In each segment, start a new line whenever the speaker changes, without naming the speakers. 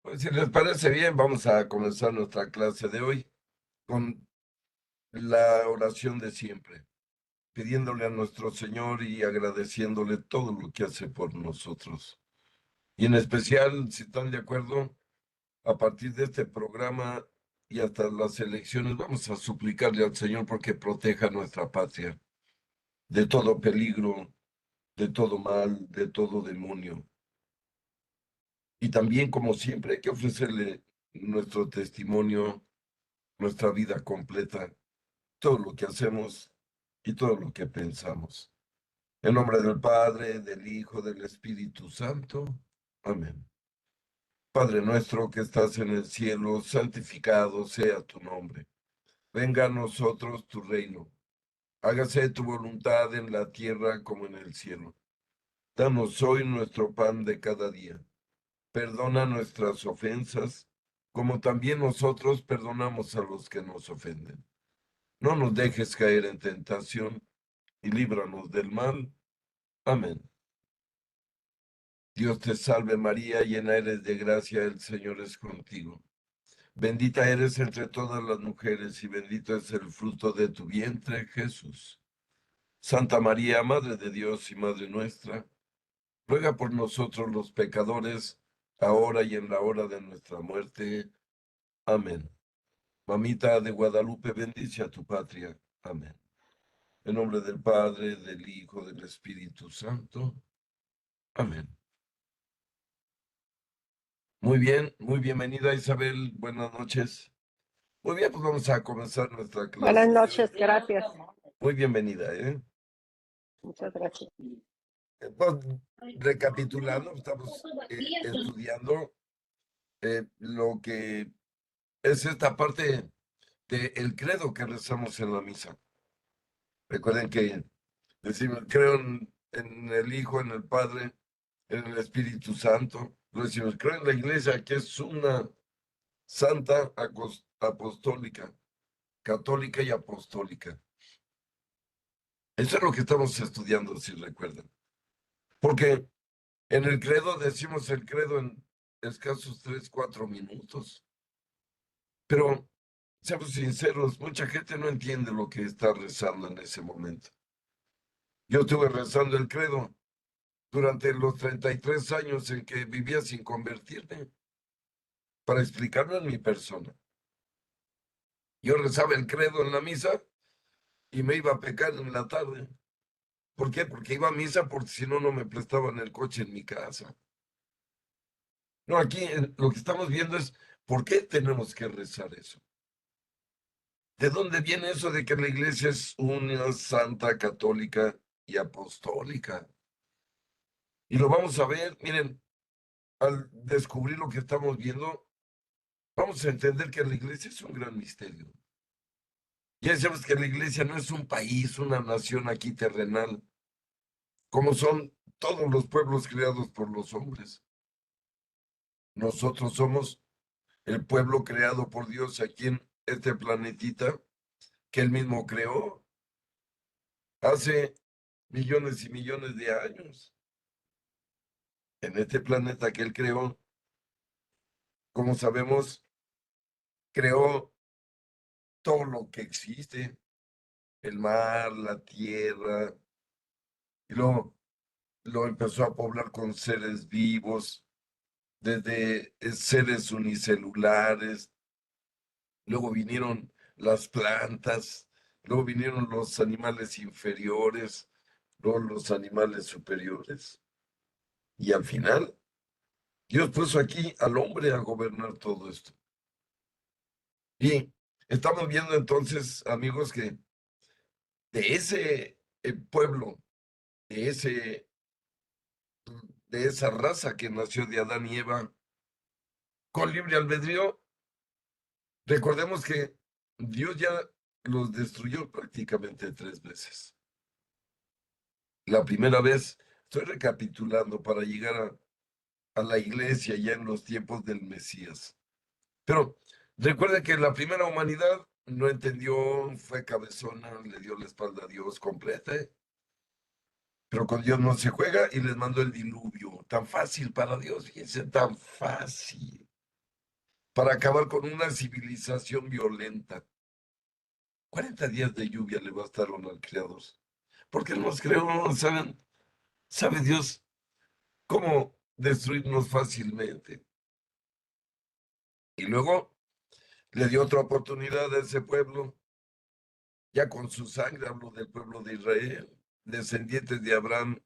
Pues si les parece bien, vamos a comenzar nuestra clase de hoy con la oración de siempre, pidiéndole a nuestro Señor y agradeciéndole todo lo que hace por nosotros. Y en especial, si están de acuerdo, a partir de este programa y hasta las elecciones, vamos a suplicarle al Señor porque proteja nuestra patria de todo peligro, de todo mal, de todo demonio. Y también, como siempre, hay que ofrecerle nuestro testimonio, nuestra vida completa, todo lo que hacemos y todo lo que pensamos. En nombre del Padre, del Hijo, del Espíritu Santo. Amén. Padre nuestro que estás en el cielo, santificado sea tu nombre. Venga a nosotros tu reino. Hágase tu voluntad en la tierra como en el cielo. Danos hoy nuestro pan de cada día. Perdona nuestras ofensas, como también nosotros perdonamos a los que nos ofenden. No nos dejes caer en tentación y líbranos del mal. Amén. Dios te salve María, llena eres de gracia, el Señor es contigo. Bendita eres entre todas las mujeres y bendito es el fruto de tu vientre, Jesús. Santa María, Madre de Dios y Madre nuestra, ruega por nosotros los pecadores, ahora y en la hora de nuestra muerte. Amén. Mamita de Guadalupe, bendice a tu patria. Amén. En nombre del Padre, del Hijo, del Espíritu Santo. Amén. Muy bien, muy bienvenida Isabel, buenas noches. Muy bien, pues vamos a comenzar nuestra
Buenas
clase.
noches, gracias.
Muy bienvenida, ¿eh?
Muchas gracias.
Pues, recapitulando, estamos estudiando lo que es esta parte del credo que rezamos en la misa. Recuerden que decimos, creo en el Hijo, en el Padre, en el Espíritu Santo. Lo decimos, creo en la Iglesia, que es una santa apostólica, católica y apostólica. Eso es lo que estamos estudiando, si recuerdan. Porque en el credo decimos el credo en escasos 3, 4 minutos. Pero, seamos sinceros, mucha gente no entiende lo que está rezando en ese momento. Yo estuve rezando el credo durante los 33 años en que vivía sin convertirme, para explicarlo en mi persona. Yo rezaba el credo en la misa y me iba a pecar en la tarde. ¿Por qué? Porque iba a misa porque si no, no me prestaban el coche en mi casa. No, aquí lo que estamos viendo es por qué tenemos que rezar eso. ¿De dónde viene eso de que la iglesia es una santa, católica y apostólica? Y lo vamos a ver, miren, al descubrir lo que estamos viendo, vamos a entender que la iglesia es un gran misterio. Ya sabemos que la iglesia no es un país, una nación aquí terrenal, como son todos los pueblos creados por los hombres. Nosotros somos el pueblo creado por Dios aquí en este planetita que él mismo creó hace millones y millones de años. En este planeta que él creó, como sabemos, creó todo lo que existe, el mar, la tierra, y luego lo empezó a poblar con seres vivos, desde seres unicelulares, luego vinieron las plantas, luego vinieron los animales inferiores, luego los animales superiores. Y al final, Dios puso aquí al hombre a gobernar todo esto. Y estamos viendo entonces, amigos, que de ese pueblo, de ese, de esa raza que nació de Adán y Eva, con libre albedrío, recordemos que Dios ya los destruyó prácticamente 3 veces. La primera vez, estoy recapitulando para llegar a la iglesia ya en los tiempos del Mesías. Pero recuerden que la primera humanidad no entendió, fue cabezona, le dio la espalda a Dios completa, ¿eh? Pero con Dios no se juega y les mandó el diluvio. Tan fácil para Dios, fíjense, tan fácil. para acabar con una civilización violenta. 40 días de lluvia le bastaron al Creador. Porque Él nos creó, ¿saben? ¿Sabe Dios cómo destruirnos fácilmente? Y luego le dio otra oportunidad a ese pueblo, ya con su sangre, hablo del pueblo de Israel, descendientes de Abraham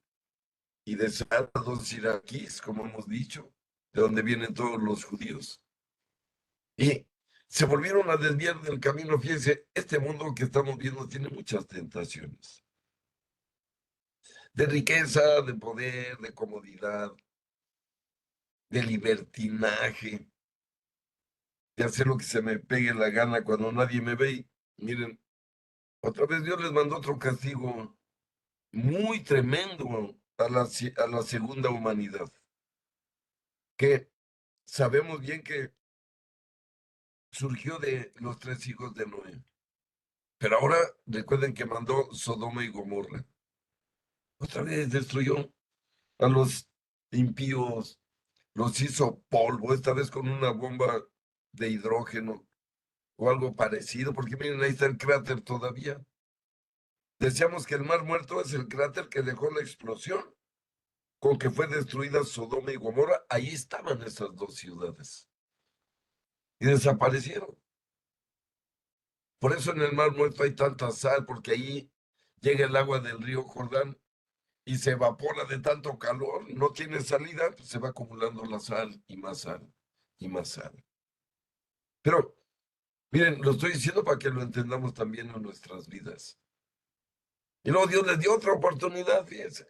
y de Sara, dos iraquíes, como hemos dicho, de donde vienen todos los judíos. Y se volvieron a desviar del camino. Fíjense, este mundo que estamos viendo tiene muchas tentaciones. De riqueza, de poder, de comodidad, de libertinaje, de hacer lo que se me pegue la gana cuando nadie me ve. Y miren, otra vez Dios les mandó otro castigo muy tremendo a la segunda humanidad, que sabemos bien que surgió de los tres hijos de Noé. Pero ahora recuerden que mandó Sodoma y Gomorra. Otra vez destruyó a los impíos, los hizo polvo, esta vez con una bomba de hidrógeno o algo parecido, porque miren, ahí está el cráter todavía. Decíamos que el Mar Muerto es el cráter que dejó la explosión con que fue destruida Sodoma y Gomorra. Ahí estaban esas dos ciudades y desaparecieron. Por eso en el Mar Muerto hay tanta sal, porque ahí llega el agua del río Jordán y se evapora de tanto calor, no tiene salida, pues se va acumulando la sal y más sal y más sal. Pero miren, lo estoy diciendo para que lo entendamos también en nuestras vidas. Y luego Dios les dio otra oportunidad, fíjense.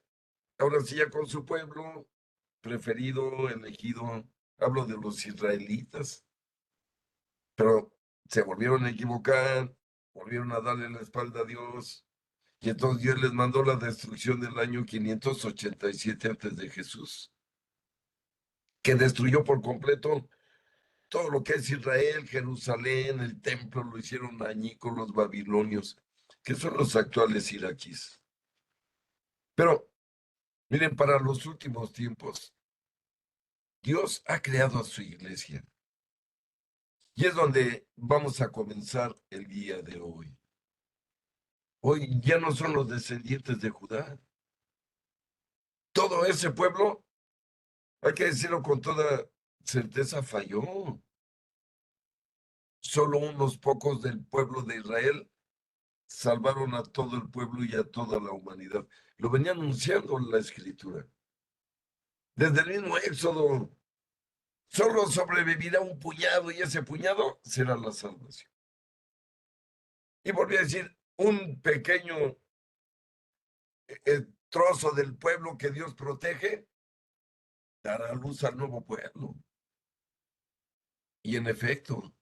Ahora sí ya con su pueblo preferido, elegido, hablo de los israelitas, pero se volvieron a equivocar, volvieron a darle la espalda a Dios, y entonces Dios les mandó la destrucción del año 587 antes de Jesús, que destruyó por completo todo lo que es Israel, Jerusalén, el templo, lo hicieron añicos los babilonios, que son los actuales iraquíes. Pero miren, para los últimos tiempos, Dios ha creado a su iglesia. Y es donde vamos a comenzar el día de hoy. Hoy ya no son los descendientes de Judá. Todo ese pueblo, hay que decirlo con toda certeza, falló. Solo unos pocos del pueblo de Israel salvaron a todo el pueblo y a toda la humanidad. Lo venía anunciando la escritura. Desde el mismo Éxodo, solo sobrevivirá un puñado y ese puñado será la salvación. Y volví a decir, un pequeño trozo del pueblo que Dios protege dará luz al nuevo pueblo. Y en efecto,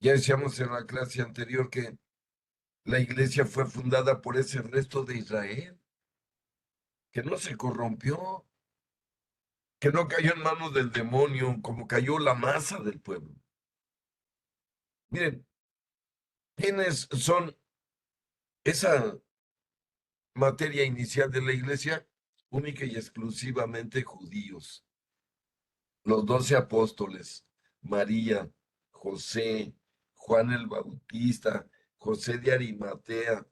ya decíamos en la clase anterior que la iglesia fue fundada por ese resto de Israel, que no se corrompió, que no cayó en manos del demonio como cayó la masa del pueblo. Miren, ¿quiénes son esa materia inicial de la iglesia? Única y exclusivamente judíos. Los 12 apóstoles, María, José, Juan el Bautista, José de Arimatea,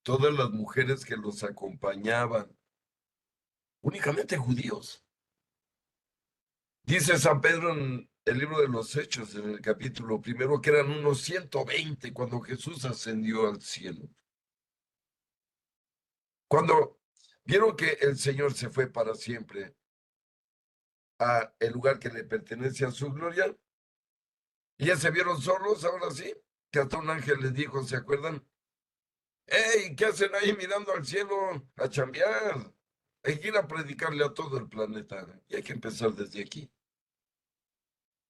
todas las mujeres que los acompañaban, únicamente judíos. Dice San Pedro en el libro de los Hechos, en el capítulo primero, que eran unos 120 cuando Jesús ascendió al cielo. Cuando vieron que el Señor se fue para siempre a el lugar que le pertenece a su gloria, y ya se vieron solos, ahora sí, que hasta un ángel les dijo, ¿se acuerdan? ¡Ey! ¿Qué hacen ahí mirando al cielo? A chambear. Hay que ir a predicarle a todo el planeta. Y hay que empezar desde aquí.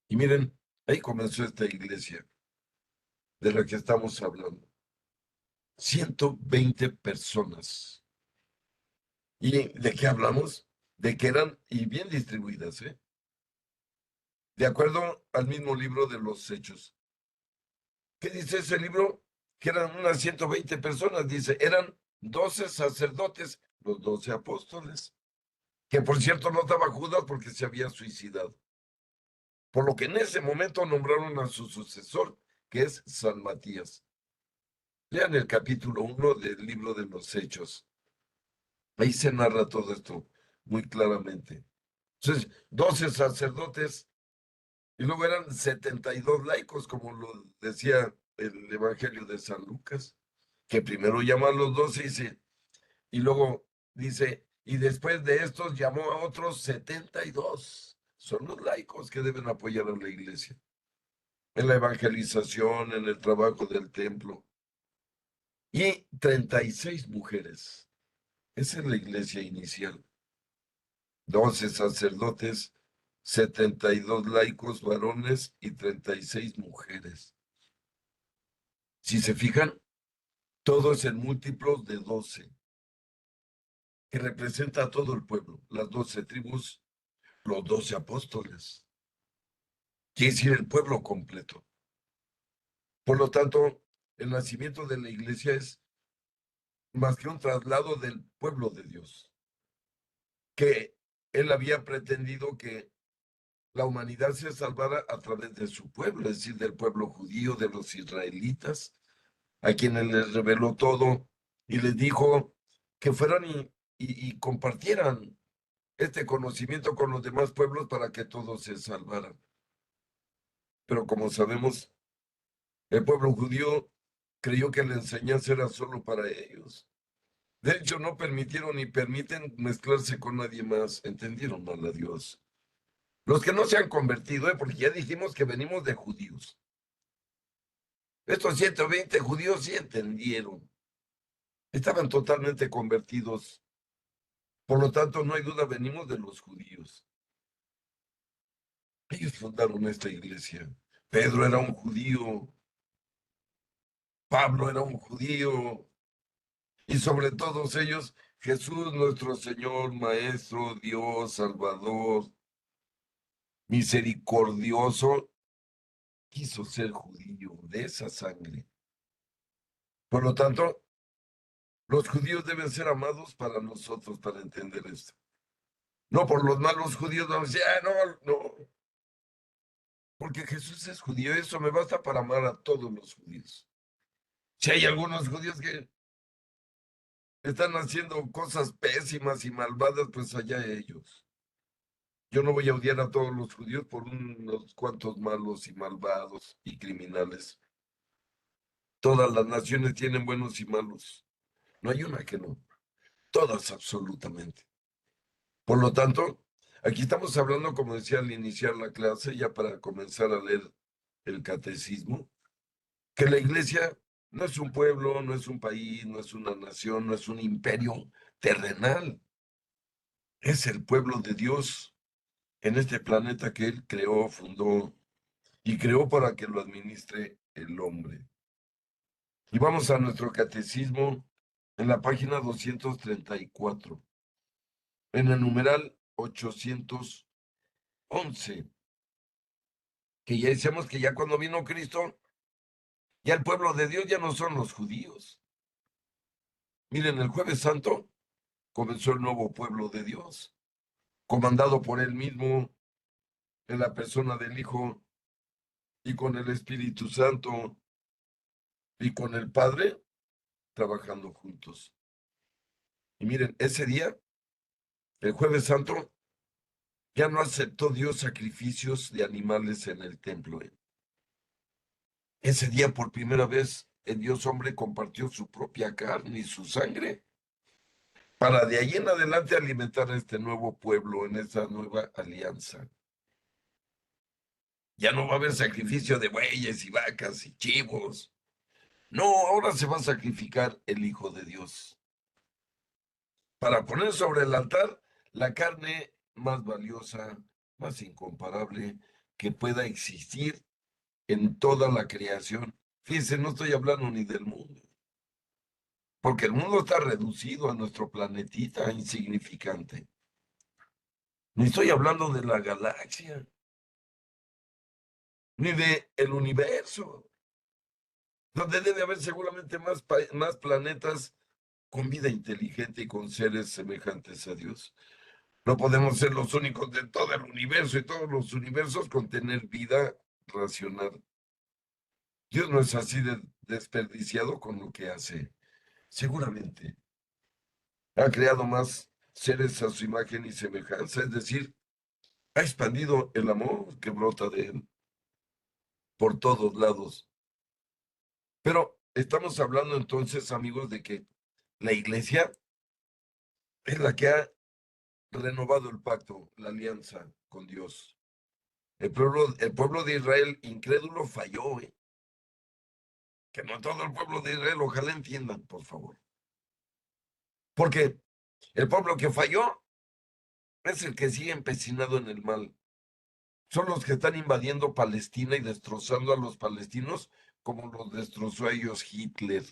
Y miren, ahí comenzó esta iglesia de la que estamos hablando. 120 personas. ¿Y de qué hablamos? De que eran, y bien distribuidas, ¿eh? De acuerdo al mismo libro de los Hechos. ¿Qué dice ese libro? Que eran unas 120 personas. Dice, eran 12 sacerdotes, los 12 apóstoles. Que por cierto no estaba Judas porque se había suicidado. por lo que en ese momento nombraron a su sucesor, que es San Matías. Lean el capítulo 1 del libro de los Hechos. Ahí se narra todo esto muy claramente. Entonces, 12 sacerdotes y luego eran 72 laicos, como lo decía el Evangelio de San Lucas, que primero llama a los 12 y luego dice, y después de estos llamó a otros 72. Son los laicos que deben apoyar a la iglesia en la evangelización, en el trabajo del templo. Y 36 mujeres. Esa es la iglesia inicial. 12 sacerdotes, 72 laicos varones y 36 mujeres. Si se fijan, todo es en múltiplos de 12, que representa a todo el pueblo, las 12 tribus, los 12 apóstoles. Quiere decir el pueblo completo. Por lo tanto, el nacimiento de la iglesia es más que un traslado del pueblo de Dios, que él había pretendido que la humanidad se salvara a través de su pueblo, es decir, del pueblo judío, de los israelitas, a quienes les reveló todo y les dijo que fueran y compartieran este conocimiento con los demás pueblos para que todos se salvaran. Pero como sabemos, el pueblo judío creyó que la enseñanza era solo para ellos. De hecho, no permitieron ni permiten mezclarse con nadie más. Entendieron mal a Dios. Los que no se han convertido, porque ya dijimos que venimos de judíos. Estos 120 judíos sí entendieron. Estaban totalmente convertidos. Por lo tanto, no hay duda, venimos de los judíos. Ellos fundaron esta iglesia. Pedro era un judío. Pablo era un judío. Y sobre todos ellos, Jesús, nuestro Señor, Maestro, Dios, Salvador, misericordioso, quiso ser judío de esa sangre. Por lo tanto, los judíos deben ser amados para nosotros, para entender esto. No por los malos judíos, vamos a decir, no, no, porque Jesús es judío, eso me basta para amar a todos los judíos. Si hay algunos judíos que están haciendo cosas pésimas y malvadas, pues allá ellos. Yo no voy a odiar a todos los judíos por unos cuantos malos y malvados y criminales. Todas las naciones tienen buenos y malos. No hay una que no. Todas absolutamente. Por lo tanto, aquí estamos hablando, como decía al iniciar la clase, ya para comenzar a leer el catecismo, que la iglesia no es un pueblo, no es un país, no es una nación, no es un imperio terrenal. Es el pueblo de Dios en este planeta que Él creó, fundó y creó para que lo administre el hombre. Y vamos a nuestro catecismo en la página 234, en el numeral 811, que ya decíamos que ya cuando vino Cristo, ya el pueblo de Dios ya no son los judíos. Miren, el Jueves Santo comenzó el nuevo pueblo de Dios, comandado por Él mismo, en la persona del Hijo, y con el Espíritu Santo, y con el Padre, trabajando juntos. Y miren, ese día, el Jueves Santo, ya no aceptó Dios sacrificios de animales en el templo. Ese día, por primera vez, el Dios hombre compartió su propia carne y su sangre para de ahí en adelante alimentar a este nuevo pueblo en esa nueva alianza. Ya no va a haber sacrificio de bueyes y vacas y chivos. No, ahora se va a sacrificar el Hijo de Dios para poner sobre el altar la carne más valiosa, más incomparable que pueda existir en toda la creación. Fíjense, no estoy hablando ni del mundo, porque el mundo está reducido a nuestro planetita insignificante. Ni estoy hablando de la galaxia, ni de el universo, donde debe haber seguramente más planetas con vida inteligente y con seres semejantes a Dios. No podemos ser los únicos de todo el universo y todos los universos con tener vida racional. Dios no es así de desperdiciado con lo que hace. Seguramente ha creado más seres a su imagen y semejanza, es decir, ha expandido el amor que brota de él por todos lados. Pero estamos hablando entonces, amigos, de que la iglesia es la que ha renovado el pacto, la alianza con Dios. El pueblo de Israel incrédulo falló, ¿eh? Que no todo el pueblo de Israel, ojalá entiendan, por favor. Porque el pueblo que falló es el que sigue empecinado en el mal. Son los que están invadiendo Palestina y destrozando a los palestinos como los destrozó a ellos Hitler.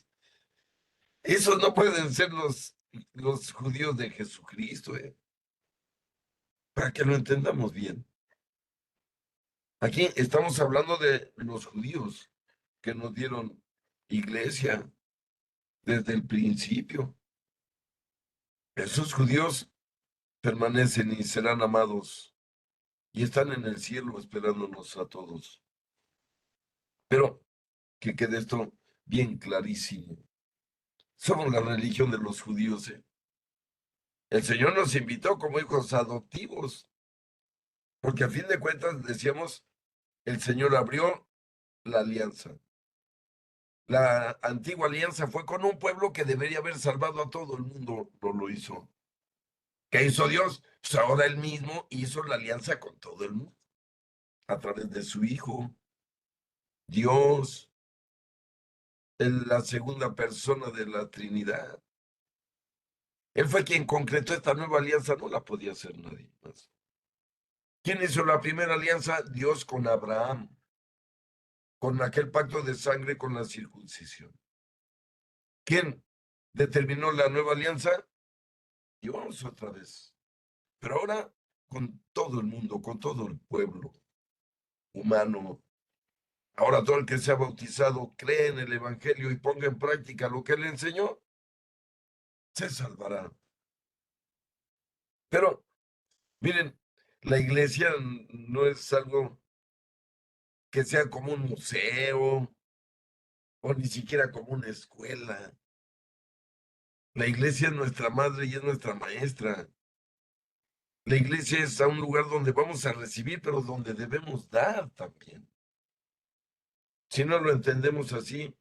Esos no pueden ser los judíos de Jesucristo, ¿eh? Para que lo entendamos bien. Aquí estamos hablando de los judíos que nos dieron iglesia desde el principio. Esos judíos permanecen y serán amados y están en el cielo esperándonos a todos. Pero que quede esto bien clarísimo. Somos la religión de los judíos, ¿eh? El Señor nos invitó como hijos adoptivos, porque a fin de cuentas decíamos, el Señor abrió la alianza. La antigua alianza fue con un pueblo que debería haber salvado a todo el mundo, no lo hizo. ¿Qué hizo Dios? Pues ahora él mismo hizo la alianza con todo el mundo a través de su Hijo, Dios, la segunda persona de la Trinidad. Él fue quien concretó esta nueva alianza, no la podía hacer nadie más. ¿Quién hizo la primera alianza? Dios con Abraham, con aquel pacto de sangre con la circuncisión. ¿Quién determinó la nueva alianza? Dios otra vez. Pero ahora con todo el mundo, con todo el pueblo humano. Ahora todo el que sea bautizado cree en el Evangelio y ponga en práctica lo que él enseñó, se salvará. Pero miren, la iglesia no es algo que sea como un museo o ni siquiera como una escuela. La iglesia es nuestra madre y es nuestra maestra. La iglesia es a un lugar donde vamos a recibir, pero donde debemos dar también. Si no lo entendemos así,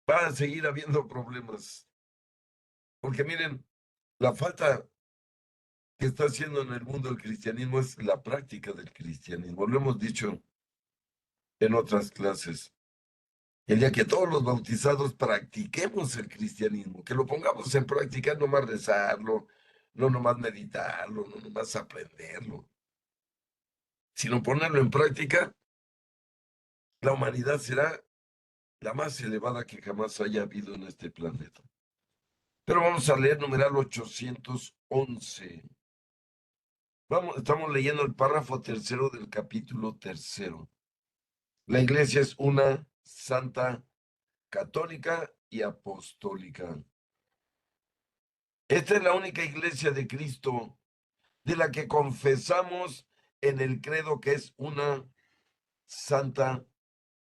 va a seguir habiendo problemas. Porque miren, la falta que está haciendo en el mundo el cristianismo es la práctica del cristianismo. Lo hemos dicho en otras clases. El día que todos los bautizados practiquemos el cristianismo, que lo pongamos en práctica, no más rezarlo, no nomás meditarlo, no nomás aprenderlo, sino ponerlo en práctica, la humanidad será la más elevada que jamás haya habido en este planeta. Pero vamos a leer numeral 811. Estamos leyendo el párrafo tercero del capítulo tercero. La iglesia es una santa, católica y apostólica. Esta es la única iglesia de Cristo de la que confesamos en el credo que es una santa,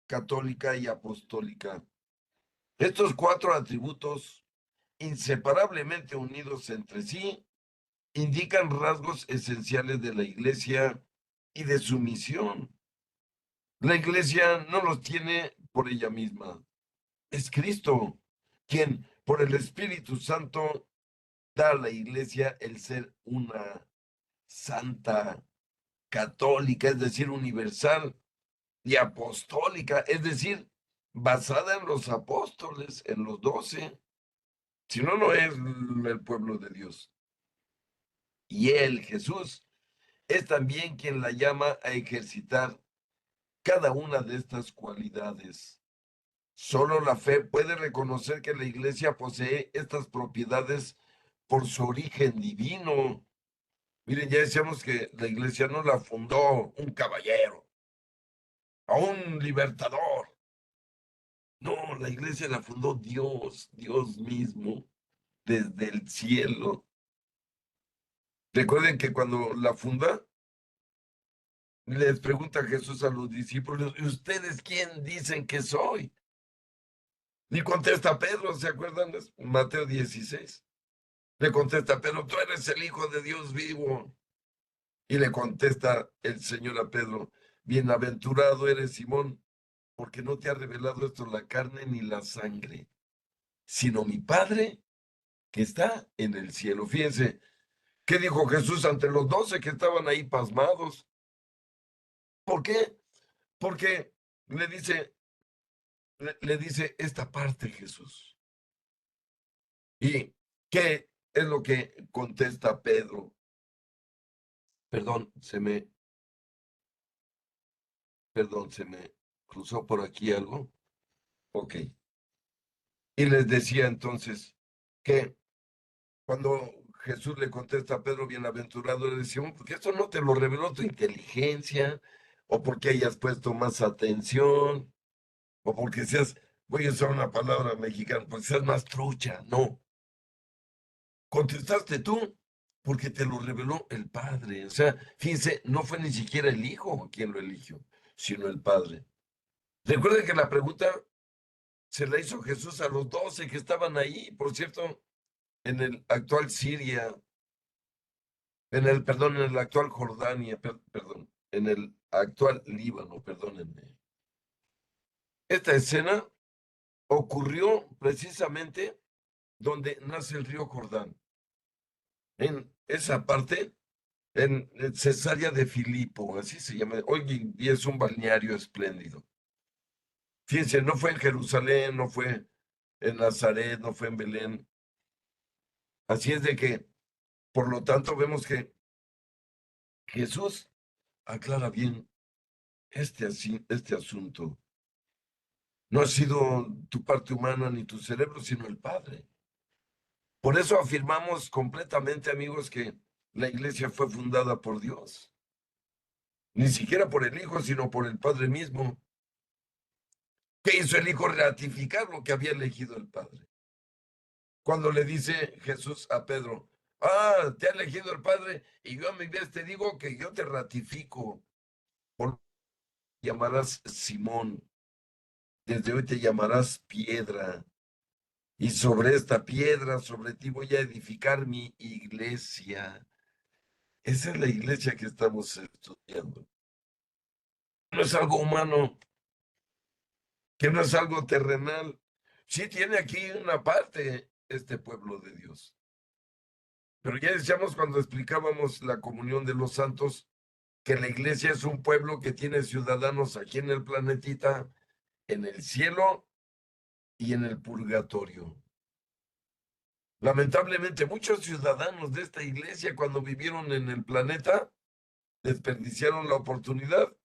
católica y apostólica. Estos cuatro atributos, inseparablemente unidos entre sí, indican rasgos esenciales de la iglesia y de su misión. La iglesia no los tiene por ella misma. Es Cristo quien, por el Espíritu Santo, da a la iglesia el ser una santa, católica, es decir, universal, y apostólica, es decir, basada en los apóstoles, en los 12. Si no, no es el pueblo de Dios. Y él, Jesús, es también quien la llama a ejercitar cada una de estas cualidades. Solo la fe puede reconocer que la iglesia posee estas propiedades por su origen divino. Miren, ya decíamos que la iglesia no la fundó un caballero, a un libertador. No, la iglesia la fundó Dios, Dios mismo, desde el cielo. Recuerden que cuando la funda, les pregunta Jesús a los discípulos, ¿y ustedes quién dicen que soy? Ni contesta Pedro, ¿se acuerdan? Es Mateo 16. Le contesta Pedro, tú eres el Hijo de Dios vivo. Y le contesta el Señor a Pedro, bienaventurado eres Simón, porque no te ha revelado esto la carne ni la sangre, sino mi Padre que está en el cielo. Fíjense, ¿qué dijo Jesús ante los 12 que estaban ahí pasmados? ¿Por qué? Porque le dice, le dice esta parte Jesús. ¿Y qué es lo que contesta Pedro? Perdón, se me cruzó por aquí algo. Ok. Y les decía entonces que cuando Jesús le contesta a Pedro, bienaventurado, le decía, porque esto no te lo reveló tu inteligencia, o porque hayas puesto más atención, o porque seas, voy a usar una palabra mexicana, porque seas más trucha. No, contestaste tú, porque te lo reveló el Padre. O sea, fíjense, no fue ni siquiera el Hijo quien lo eligió, sino el Padre. Recuerden que la pregunta se la hizo Jesús a los 12 que estaban ahí, por cierto, en el actual Siria, perdón, en el actual Jordania, perdón, en el actual Líbano, perdónenme. Esta escena ocurrió precisamente donde nace el río Jordán, en esa parte, en Cesarea de Filipo, así se llama. Hoy y es un balneario espléndido. Fíjense, no fue en Jerusalén, no fue en Nazaret, no fue en Belén. Así es de que, por lo tanto, vemos que Jesús aclara bien este asunto. No ha sido tu parte humana ni tu cerebro, sino el Padre. Por eso afirmamos completamente, amigos, que la iglesia fue fundada por Dios. Ni siquiera por el Hijo, sino por el Padre mismo. ¿Qué hizo el Hijo? Ratificar lo que había elegido el Padre. Cuando le dice Jesús a Pedro, te ha elegido el Padre, y yo a mi vez te digo que yo te ratifico. Por llamarás Simón, desde hoy te llamarás piedra. Y sobre esta piedra, sobre ti voy a edificar mi iglesia. Esa es la iglesia que estamos estudiando. No es algo humano, que no es algo terrenal. Sí tiene aquí una parte este pueblo de Dios. Pero ya decíamos cuando explicábamos la comunión de los santos, que la iglesia es un pueblo que tiene ciudadanos aquí en el planetita, en el cielo y en el purgatorio. Lamentablemente, muchos ciudadanos de esta iglesia, cuando vivieron en el planeta, desperdiciaron la oportunidad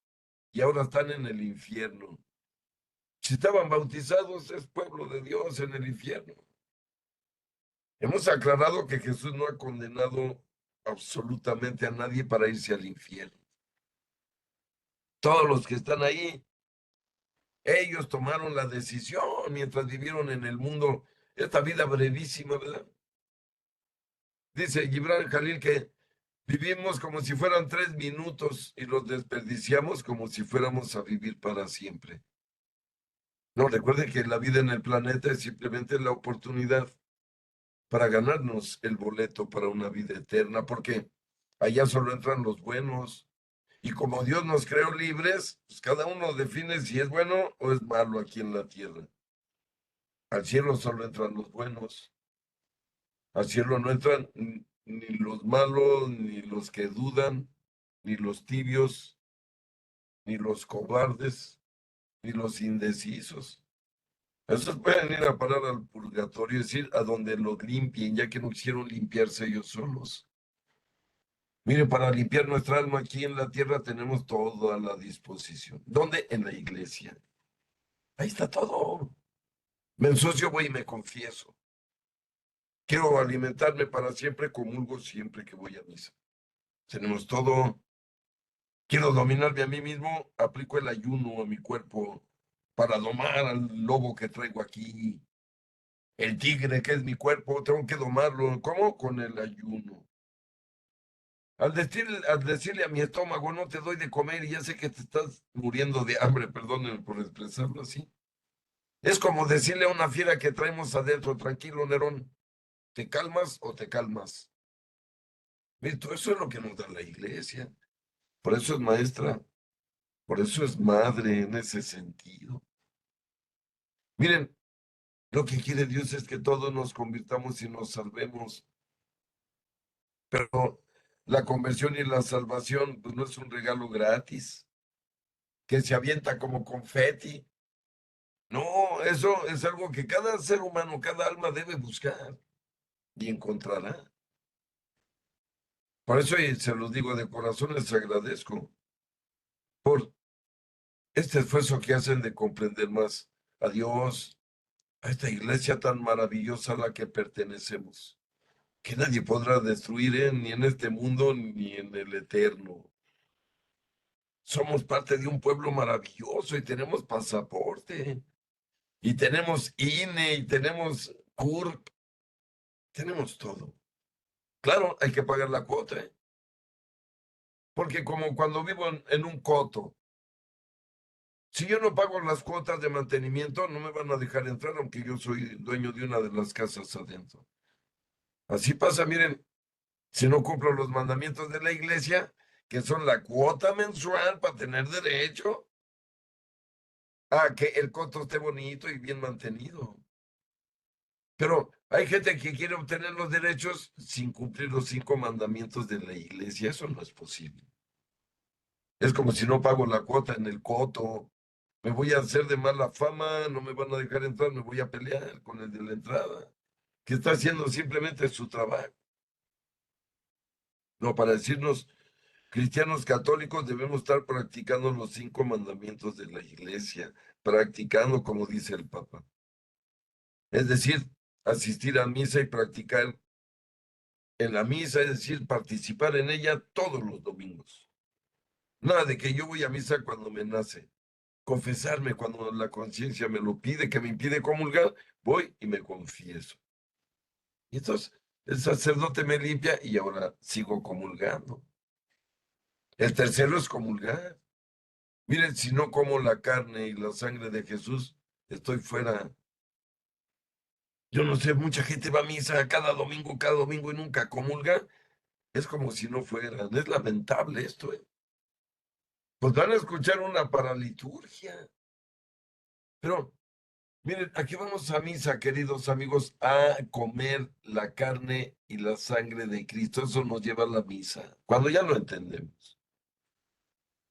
y ahora están en el infierno. Si estaban bautizados, es pueblo de Dios en el infierno. Hemos aclarado que Jesús no ha condenado absolutamente a nadie para irse al infierno. Todos los que están ahí, ellos tomaron la decisión mientras vivieron en el mundo esta vida brevísima, ¿verdad? Dice Gibran Jalil que vivimos como si fueran 3 minutos y los desperdiciamos como si fuéramos a vivir para siempre. No, recuerden que la vida en el planeta es simplemente la oportunidad para ganarnos el boleto para una vida eterna, porque allá solo entran los buenos. Y como Dios nos creó libres, pues cada uno define si es bueno o es malo aquí en la tierra. Al cielo solo entran los buenos. Al cielo no entran ni los malos, ni los que dudan, ni los tibios, ni los cobardes, ni los indecisos. Esos pueden ir a parar al purgatorio, es decir, a donde los limpien, ya que no quisieron limpiarse ellos solos. Mire, para limpiar nuestra alma aquí en la tierra tenemos todo a la disposición. ¿Dónde? En la iglesia. Ahí está todo. Me ensucio, voy y me confieso. Quiero alimentarme para siempre, comulgo siempre que voy a misa. Tenemos todo. Quiero dominarme a mí mismo, aplico el ayuno a mi cuerpo para domar al lobo que traigo aquí. El tigre que es mi cuerpo, tengo que domarlo. ¿Cómo? Con el ayuno. Al decirle a mi estómago, no te doy de comer y ya sé que te estás muriendo de hambre, perdónenme por expresarlo así. Es como decirle a una fiera que traemos adentro, tranquilo, Nerón, ¿te calmas o te calmas? Mire, todo eso es lo que nos da la iglesia. Por eso es maestra, por eso es madre en ese sentido. Miren, lo que quiere Dios es que todos nos convirtamos y nos salvemos, pero la conversión y la salvación pues no es un regalo gratis que se avienta como confeti. No, eso es algo que cada ser humano, cada alma debe buscar y encontrará. Por eso, y se los digo de corazón, les agradezco por este esfuerzo que hacen de comprender más a Dios, a esta iglesia tan maravillosa a la que pertenecemos, que nadie podrá destruir, ni en este mundo ni en el eterno. Somos parte de un pueblo maravilloso y tenemos pasaporte, y tenemos INE, y tenemos CURP, tenemos todo. Claro, hay que pagar la cuota, ¿eh? Porque como cuando vivo en un coto, si yo no pago las cuotas de mantenimiento, no me van a dejar entrar, aunque yo soy dueño de una de las casas adentro. Así pasa, miren, si no cumplo los mandamientos de la iglesia, que son la cuota mensual para tener derecho a que el coto esté bonito y bien mantenido. Pero hay gente que quiere obtener los derechos sin cumplir los 5 mandamientos de la iglesia. Eso no es posible. Es como si no pago la cuota en el coto. Me voy a hacer de mala fama, no me van a dejar entrar, me voy a pelear con el de la entrada, que está haciendo simplemente su trabajo. No, para decirnos cristianos católicos debemos estar practicando los 5 mandamientos de la iglesia, practicando como dice el Papa. Es decir, asistir a misa y practicar en la misa, es decir, participar en ella todos los domingos. Nada de que yo voy a misa cuando me nace. Confesarme cuando la conciencia me lo pide, que me impide comulgar, voy y me confieso. Y entonces el sacerdote me limpia y ahora sigo comulgando. El tercero es comulgar. Miren, si no como la carne y la sangre de Jesús, estoy fuera. Yo no sé, mucha gente va a misa cada domingo y nunca comulga. Es como si no fueran. Es lamentable esto, ¿eh? Pues van a escuchar una paraliturgia. Pero miren, aquí vamos a misa, queridos amigos, a comer la carne y la sangre de Cristo. Eso nos lleva a la misa, cuando ya lo entendemos.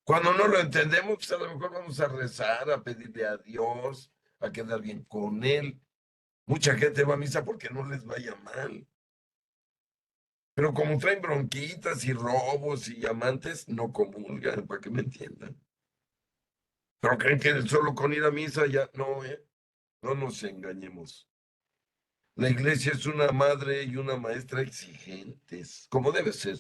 Cuando no lo entendemos, pues a lo mejor vamos a rezar, a pedirle a Dios, a quedar bien con Él. Mucha gente va a misa porque no les vaya mal. Pero como traen bronquitas y robos y amantes, no comulgan, para que me entiendan. Pero creen que solo con ir a misa ya, no, no nos engañemos. La iglesia es una madre y una maestra exigentes, como debe ser.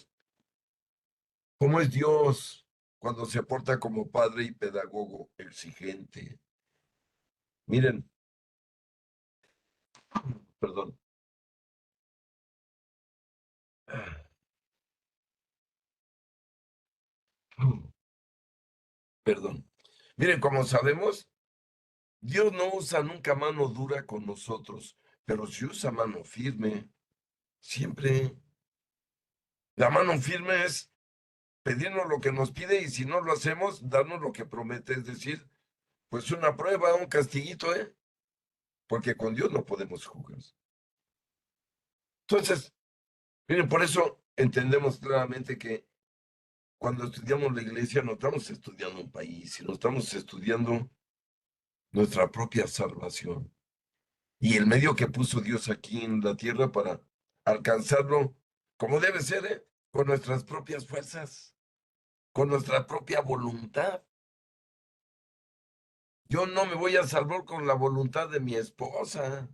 Como es Dios cuando se porta como padre y pedagogo exigente. Miren, perdón, perdón. Miren, como sabemos, Dios no usa nunca mano dura con nosotros, pero sí usa mano firme, siempre. La mano firme es pedirnos lo que nos pide y si no lo hacemos, darnos lo que promete, es decir, pues una prueba, un castiguito, ¿eh? Porque con Dios no podemos jugar. Entonces, miren, por eso entendemos claramente que cuando estudiamos la iglesia no estamos estudiando un país, sino estamos estudiando nuestra propia salvación y el medio que puso Dios aquí en la tierra para alcanzarlo como debe ser, ¿eh? Con nuestras propias fuerzas, con nuestra propia voluntad. Yo no me voy a salvar con la voluntad de mi esposa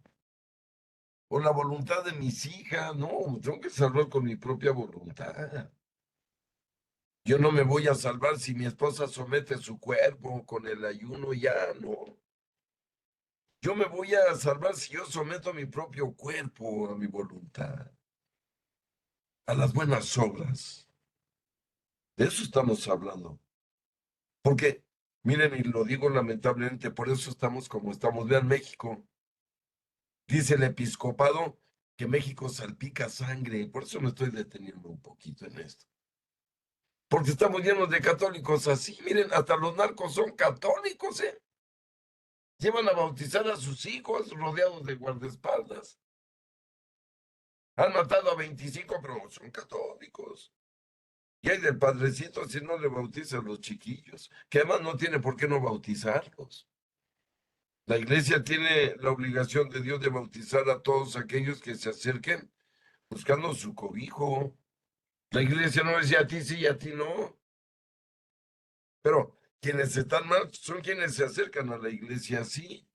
o la voluntad de mis hijas, no, tengo que salvar con mi propia voluntad. Yo no me voy a salvar si mi esposa somete su cuerpo con el ayuno, ya no. Yo me voy a salvar si yo someto mi propio cuerpo a mi voluntad, a las buenas obras. De eso estamos hablando. Porque, miren, y lo digo lamentablemente, por eso estamos como estamos. Vean México. Dice el episcopado que México salpica sangre. Por eso me estoy deteniendo un poquito en esto. Porque estamos llenos de católicos así. Miren, hasta los narcos son católicos, ¿eh? Llevan a bautizar a sus hijos rodeados de guardaespaldas. Han matado a 25, pero son católicos. Y hay del padrecito si no le bautiza a los chiquillos, que además no tiene por qué no bautizarlos. La iglesia tiene la obligación de Dios de bautizar a todos aquellos que se acerquen buscando su cobijo. La iglesia no decía a ti sí y a ti no. Pero quienes están mal son quienes se acercan a la iglesia así.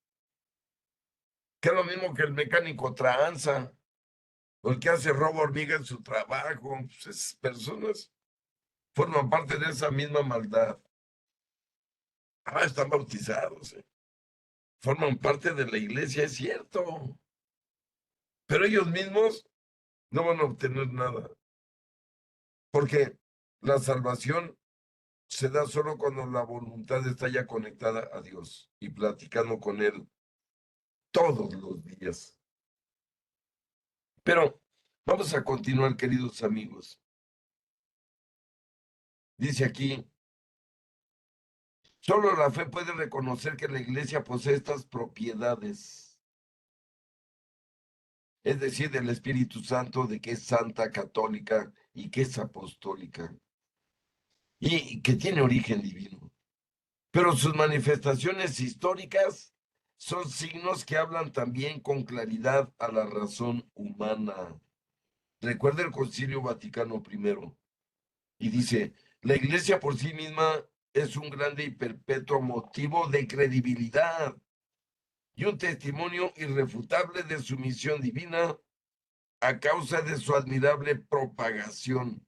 Que es lo mismo que el mecánico tranza, o el que hace robo hormiga en su trabajo. Pues esas personas forman parte de esa misma maldad. Ah, están bautizados, ¿eh? Forman parte de la iglesia, es cierto. Pero ellos mismos no van a obtener nada. Porque la salvación se da solo cuando la voluntad está ya conectada a Dios y platicando con Él todos los días. Pero vamos a continuar, queridos amigos. Dice aquí, solo la fe puede reconocer que la iglesia posee estas propiedades, es decir, del Espíritu Santo, de que es santa, católica y que es apostólica y que tiene origen divino. Pero sus manifestaciones históricas son signos que hablan también con claridad a la razón humana. Recuerda el Concilio Vaticano I y dice, la iglesia por sí misma es un grande y perpetuo motivo de credibilidad y un testimonio irrefutable de su misión divina a causa de su admirable propagación,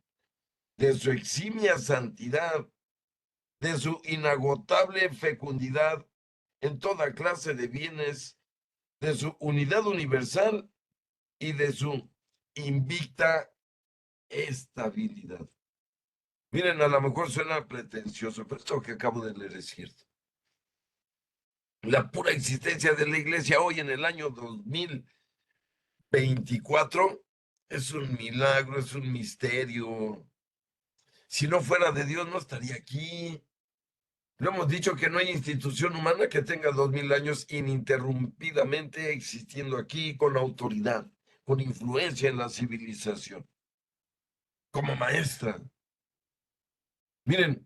de su eximia santidad, de su inagotable fecundidad en toda clase de bienes, de su unidad universal y de su invicta estabilidad. Miren, a lo mejor suena pretencioso, pero esto que acabo de leer es cierto. La pura existencia de la iglesia hoy en el año 2024 es un milagro, es un misterio. Si no fuera de Dios, no estaría aquí. Lo hemos dicho que no hay institución humana que tenga 2000 años ininterrumpidamente existiendo aquí con autoridad, con influencia en la civilización, como maestra. Miren,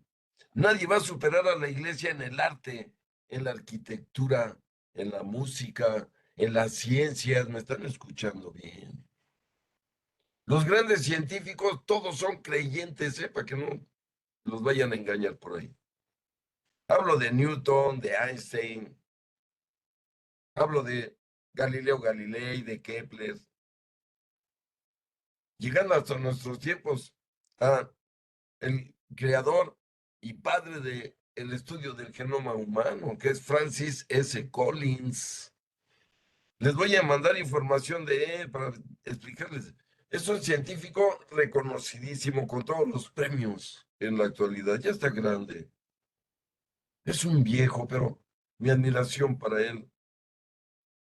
nadie va a superar a la iglesia en el arte, en la arquitectura, en la música, en las ciencias. ¿Me están escuchando bien? Los grandes científicos todos son creyentes, ¿eh? Para que no los vayan a engañar por ahí. Hablo de Newton, de Einstein, hablo de Galileo Galilei, de Kepler, llegando hasta nuestros tiempos, a el creador y padre de el estudio del genoma humano, que es Francis S. Collins. Les voy a mandar información de él para explicarles. Es un científico reconocidísimo con todos los premios en la actualidad. Ya está grande. Es un viejo, pero mi admiración para él.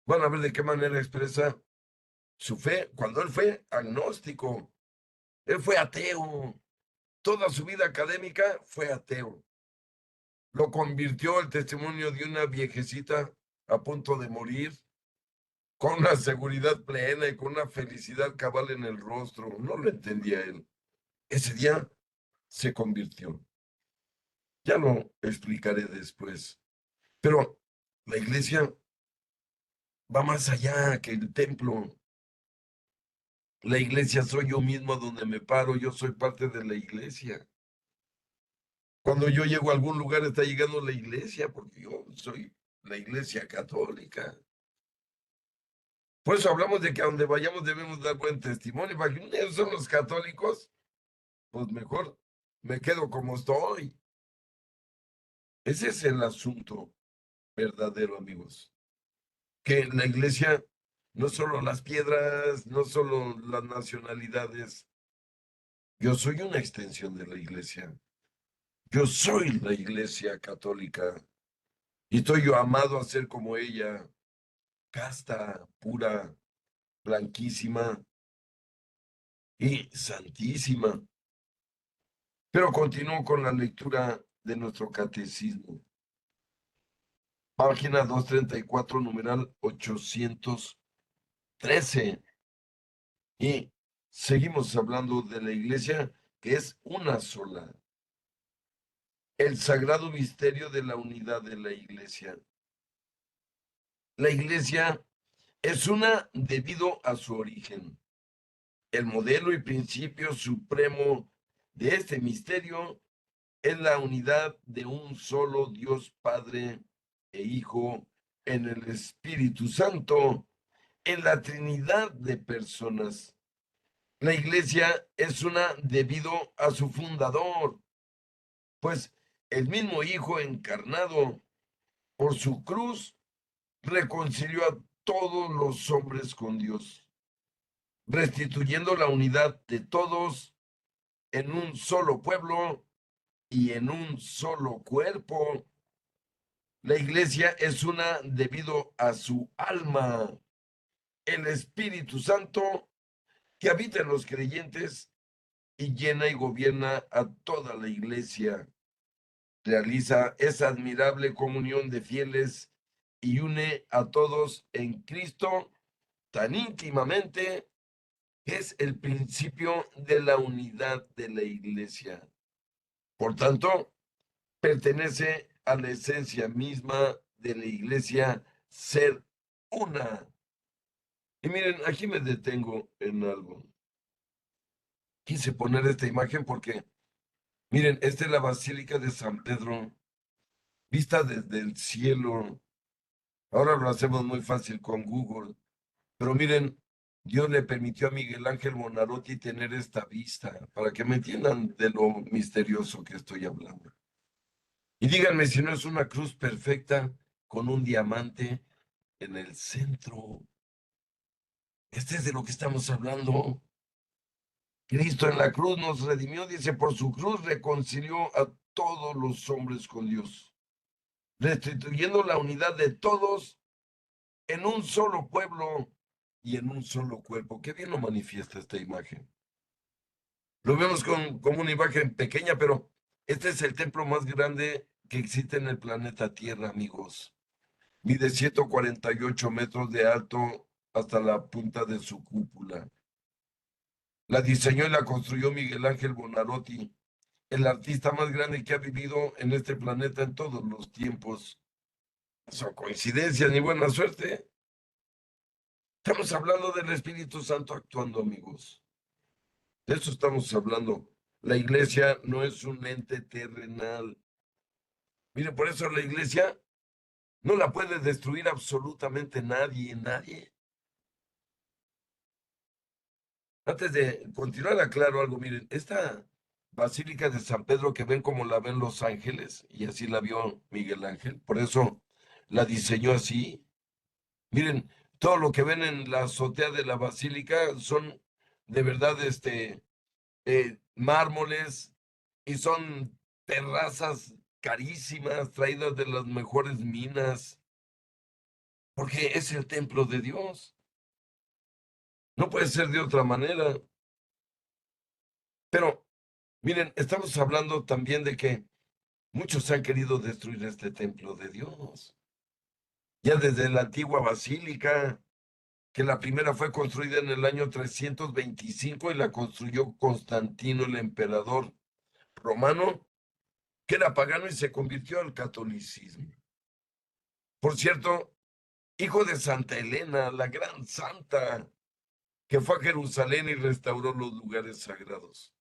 Van a ver de qué manera expresa su fe cuando él fue agnóstico. Él fue ateo. Toda su vida académica fue ateo. Lo convirtió el testimonio de una viejecita a punto de morir, con una seguridad plena y con una felicidad cabal en el rostro. No lo entendía él. Ese día se convirtió. Ya lo explicaré después. Pero la iglesia va más allá que el templo. La iglesia soy yo mismo donde me paro, yo soy parte de la iglesia. Cuando yo llego a algún lugar está llegando la iglesia, porque yo soy la iglesia católica. Por eso hablamos de que a donde vayamos debemos dar buen testimonio. Para que ustedes son los católicos, pues mejor me quedo como estoy. Ese es el asunto verdadero, amigos. Que la iglesia, no solo las piedras, no solo las nacionalidades, yo soy una extensión de la iglesia. Yo soy la Iglesia Católica y estoy yo amado a ser como ella, casta, pura, blanquísima y santísima. Pero continúo con la lectura de nuestro catecismo. Página 234, numeral 813. Y seguimos hablando de la iglesia, que es una sola. El sagrado misterio de la unidad de la iglesia. La iglesia es una debido a su origen. El modelo y principio supremo de este misterio es la unidad de un solo Dios Padre e Hijo en el Espíritu Santo, en la Trinidad de personas. La iglesia es una debido a su fundador, pues el mismo Hijo encarnado por su cruz reconcilió a todos los hombres con Dios, restituyendo la unidad de todos en un solo pueblo y en un solo cuerpo. La iglesia es una debido a su alma, el Espíritu Santo que habita en los creyentes y llena y gobierna a toda la iglesia. Realiza esa admirable comunión de fieles y une a todos en Cristo tan íntimamente que es el principio de la unidad de la iglesia. Por tanto, pertenece a la esencia misma de la iglesia ser una. Y miren, aquí me detengo en algo. Quise poner esta imagen porque, miren, esta es la Basílica de San Pedro, vista desde el cielo. Ahora lo hacemos muy fácil con Google, pero miren, Dios le permitió a Miguel Ángel Bonarotti tener esta vista, para que me entiendan de lo misterioso que estoy hablando. Y díganme si no es una cruz perfecta con un diamante en el centro. Este es de lo que estamos hablando. Cristo en la cruz nos redimió, dice, por su cruz reconcilió a todos los hombres con Dios, restituyendo la unidad de todos en un solo pueblo y en un solo cuerpo. Qué bien lo manifiesta esta imagen. Lo vemos como una imagen pequeña, pero este es el templo más grande que existe en el planeta Tierra, amigos. Mide 148 metros de alto hasta la punta de su cúpula. La diseñó y la construyó Miguel Ángel Bonarotti, el artista más grande que ha vivido en este planeta en todos los tiempos. Son coincidencias ni buena suerte. Estamos hablando del Espíritu Santo actuando, amigos. De eso estamos hablando. La iglesia no es un ente terrenal. Mire, por eso la iglesia no la puede destruir absolutamente nadie, nadie. Antes de continuar, aclaro algo. Miren, esta Basílica de San Pedro que ven como la ven Los Ángeles, y así la vio Miguel Ángel, por eso la diseñó así. Miren, todo lo que ven en la azotea de la basílica son de verdad mármoles y son terrazas carísimas traídas de las mejores minas, porque es el templo de Dios. No puede ser de otra manera. Pero miren, estamos hablando también de que muchos han querido destruir este templo de Dios. Ya desde la antigua basílica, que la primera fue construida en el año 325 y la construyó Constantino el emperador romano, que era pagano y se convirtió al catolicismo. Por cierto, hijo de Santa Elena, la gran santa, que fue a Jerusalén y restauró los lugares sagrados.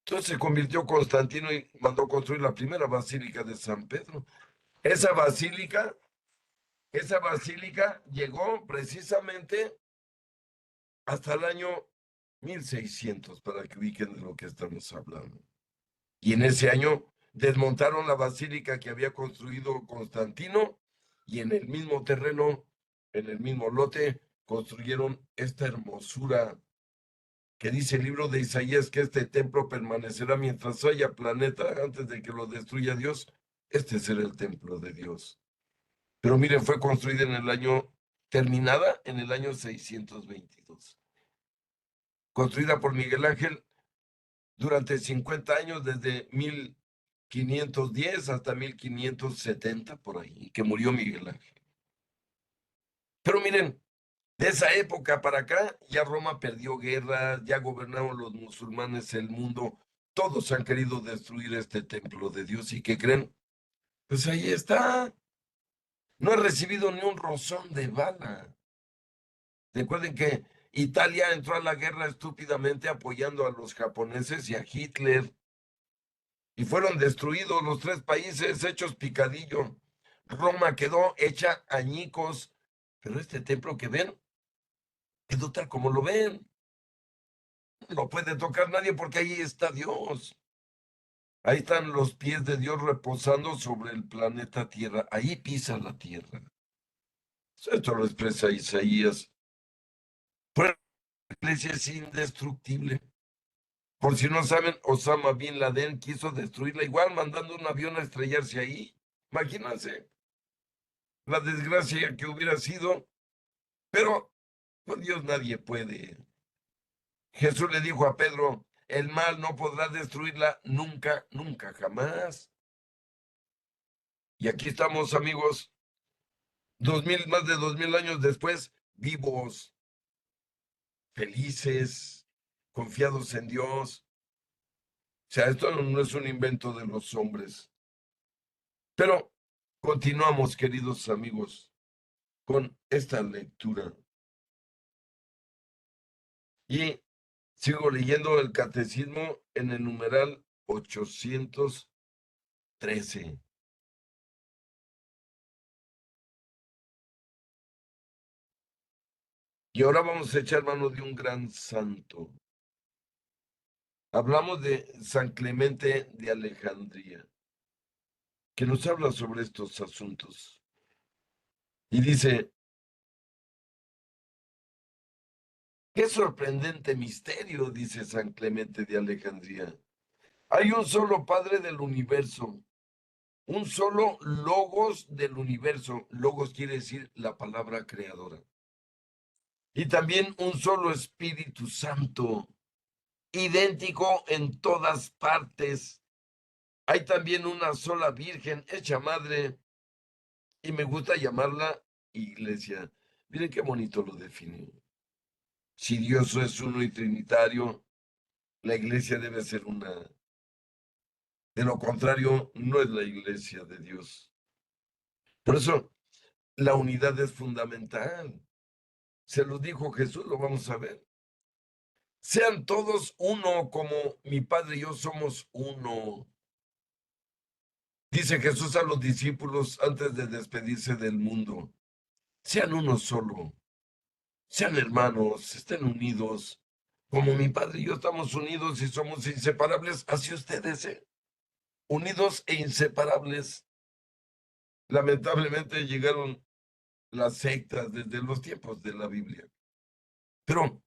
Entonces se convirtió Constantino y mandó construir la primera basílica de San Pedro. Esa basílica, esa basílica llegó precisamente hasta el año 1600, para que ubiquen de lo que estamos hablando. Y en ese año desmontaron la basílica que había construido Constantino y en el mismo terreno, en el mismo lote, construyeron esta hermosura que dice el libro de Isaías que este templo permanecerá mientras haya planeta, antes de que lo destruya Dios. Este será el templo de Dios. Pero miren, fue construida terminada en el año 622. Construida por Miguel Ángel durante 50 años, desde 1510 hasta 1570, por ahí, que murió Miguel Ángel. Pero miren, de esa época para acá, ya Roma perdió guerras, ya gobernaron los musulmanes el mundo, todos han querido destruir este templo de Dios. ¿Y qué creen? Pues ahí está. No ha recibido ni un rozón de bala. Recuerden que Italia entró a la guerra estúpidamente apoyando a los japoneses y a Hitler, y fueron destruidos los tres países, hechos picadillo. Roma quedó hecha añicos, pero este templo que ven quedó tal como lo ven. No puede tocar nadie porque ahí está Dios. Ahí están los pies de Dios reposando sobre el planeta Tierra. Ahí pisa la Tierra. Esto lo expresa Isaías. Pero la iglesia es indestructible. Por si no saben, Osama Bin Laden quiso destruirla igual mandando un avión a estrellarse ahí. Imagínense la desgracia que hubiera sido, pero con Dios nadie puede. Jesús le dijo a Pedro, el mal no podrá destruirla nunca, nunca, jamás. Y aquí estamos, amigos, más de 2000 años después, vivos, felices, confiados en Dios. O sea, esto no es un invento de los hombres. Pero continuamos, queridos amigos, con esta lectura. Y sigo leyendo el catecismo en el numeral 813. Y ahora vamos a echar mano de un gran santo. Hablamos de San Clemente de Alejandría, que nos habla sobre estos asuntos. Y dice, qué sorprendente misterio, dice San Clemente de Alejandría. Hay un solo Padre del universo, un solo Logos del universo. Logos quiere decir la palabra creadora. Y también un solo Espíritu Santo, idéntico en todas partes. Hay también una sola Virgen hecha madre, y me gusta llamarla iglesia. Miren qué bonito lo define. Si Dios es uno y trinitario, la iglesia debe ser una. De lo contrario, no es la iglesia de Dios. Por eso, la unidad es fundamental. Se lo dijo Jesús, lo vamos a ver. Sean todos uno como mi Padre y yo somos uno. Dice Jesús a los discípulos antes de despedirse del mundo. Sean uno solo. Sean hermanos, estén unidos. Como mi Padre y yo estamos unidos y somos inseparables, así ustedes, unidos e inseparables. Lamentablemente llegaron las sectas desde los tiempos de la Biblia. Pero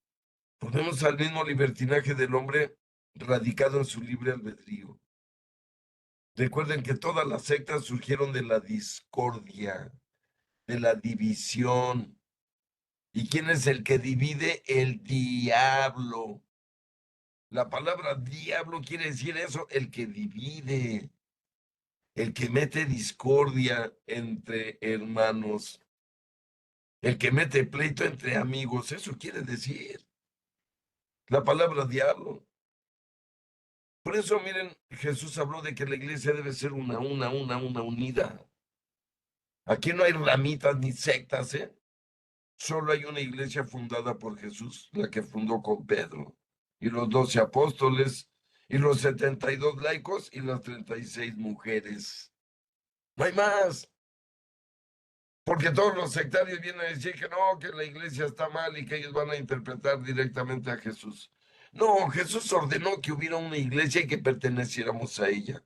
volvemos al mismo libertinaje del hombre radicado en su libre albedrío. Recuerden que todas las sectas surgieron de la discordia, de la división. ¿Y quién es el que divide? El diablo. La palabra diablo quiere decir eso, el que divide, el que mete discordia entre hermanos, el que mete pleito entre amigos. Eso quiere decir la palabra diablo. Por eso, miren, Jesús habló de que la iglesia debe ser una unida. Aquí no hay ramitas ni sectas, ¿eh? Solo hay una iglesia fundada por Jesús, la que fundó con Pedro, y los 12 apóstoles, y los 72 laicos, y las 36 mujeres. No hay más. Porque todos los sectarios vienen a decir que no, que la iglesia está mal y que ellos van a interpretar directamente a Jesús. No, Jesús ordenó que hubiera una iglesia y que perteneciéramos a ella.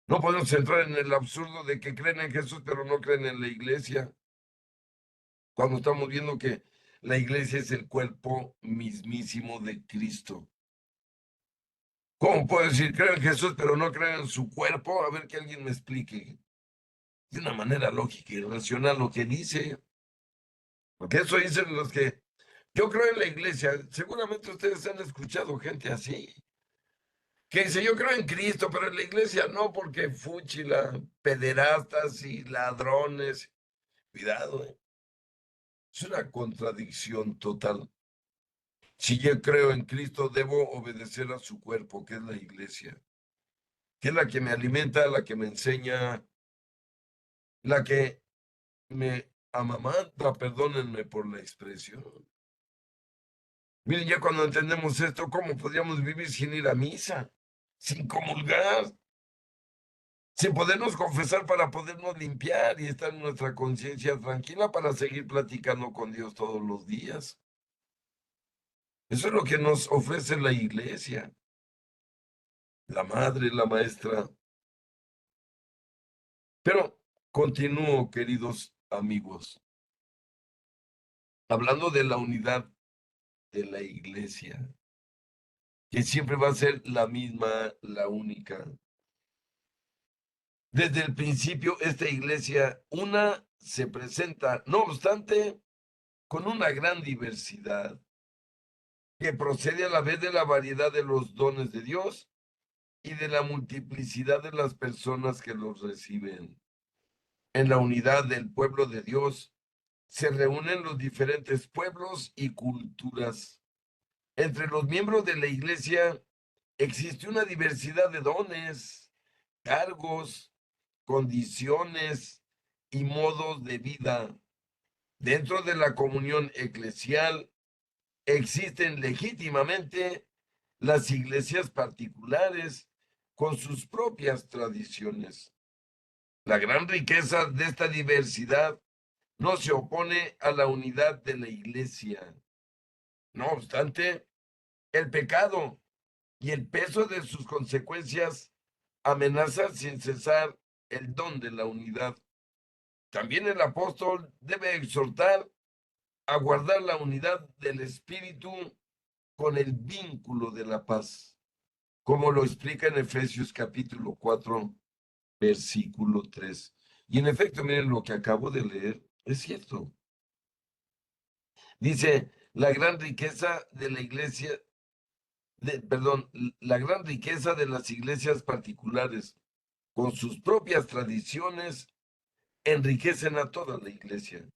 No podemos entrar en el absurdo de que creen en Jesús, pero no creen en la iglesia. Cuando estamos viendo que la iglesia es el cuerpo mismísimo de Cristo. ¿Cómo puedo decir, creo en Jesús, pero no creo en su cuerpo? A ver que alguien me explique de una manera lógica y racional lo que dice. Porque eso dicen los que yo creo en la iglesia. Seguramente ustedes han escuchado gente así, que dice, yo creo en Cristo, pero en la iglesia no, porque fúchila, pederastas y ladrones. Cuidado, es una contradicción total. Si yo creo en Cristo, debo obedecer a su cuerpo, que es la iglesia, que es la que me alimenta, la que me enseña, la que me amamanta, perdónenme por la expresión. Miren, ya cuando entendemos esto, ¿cómo podríamos vivir sin ir a misa? Sin comulgar, sin podernos confesar para podernos limpiar y estar en nuestra conciencia tranquila para seguir platicando con Dios todos los días. Eso es lo que nos ofrece la iglesia, la madre, la maestra. Pero continúo, queridos amigos, hablando de la unidad de la iglesia, que siempre va a ser la misma, la única. Desde el principio, esta iglesia, una se presenta, no obstante, con una gran diversidad, que procede a la vez de la variedad de los dones de Dios y de la multiplicidad de las personas que los reciben. En la unidad del pueblo de Dios se reúnen los diferentes pueblos y culturas. Entre los miembros de la iglesia existe una diversidad de dones, cargos, condiciones y modos de vida. Dentro de la comunión eclesial existen legítimamente las iglesias particulares con sus propias tradiciones. La gran riqueza de esta diversidad no se opone a la unidad de la iglesia. No obstante, el pecado y el peso de sus consecuencias amenazan sin cesar el don de la unidad. También el apóstol debe exhortar a guardar la unidad del espíritu con el vínculo de la paz, como lo explica en Efesios capítulo 4, versículo 3. Y en efecto, miren lo que acabo de leer, es cierto. Dice, la gran riqueza de la iglesia, perdón, la gran riqueza de las iglesias particulares, con sus propias tradiciones, enriquecen a toda la iglesia.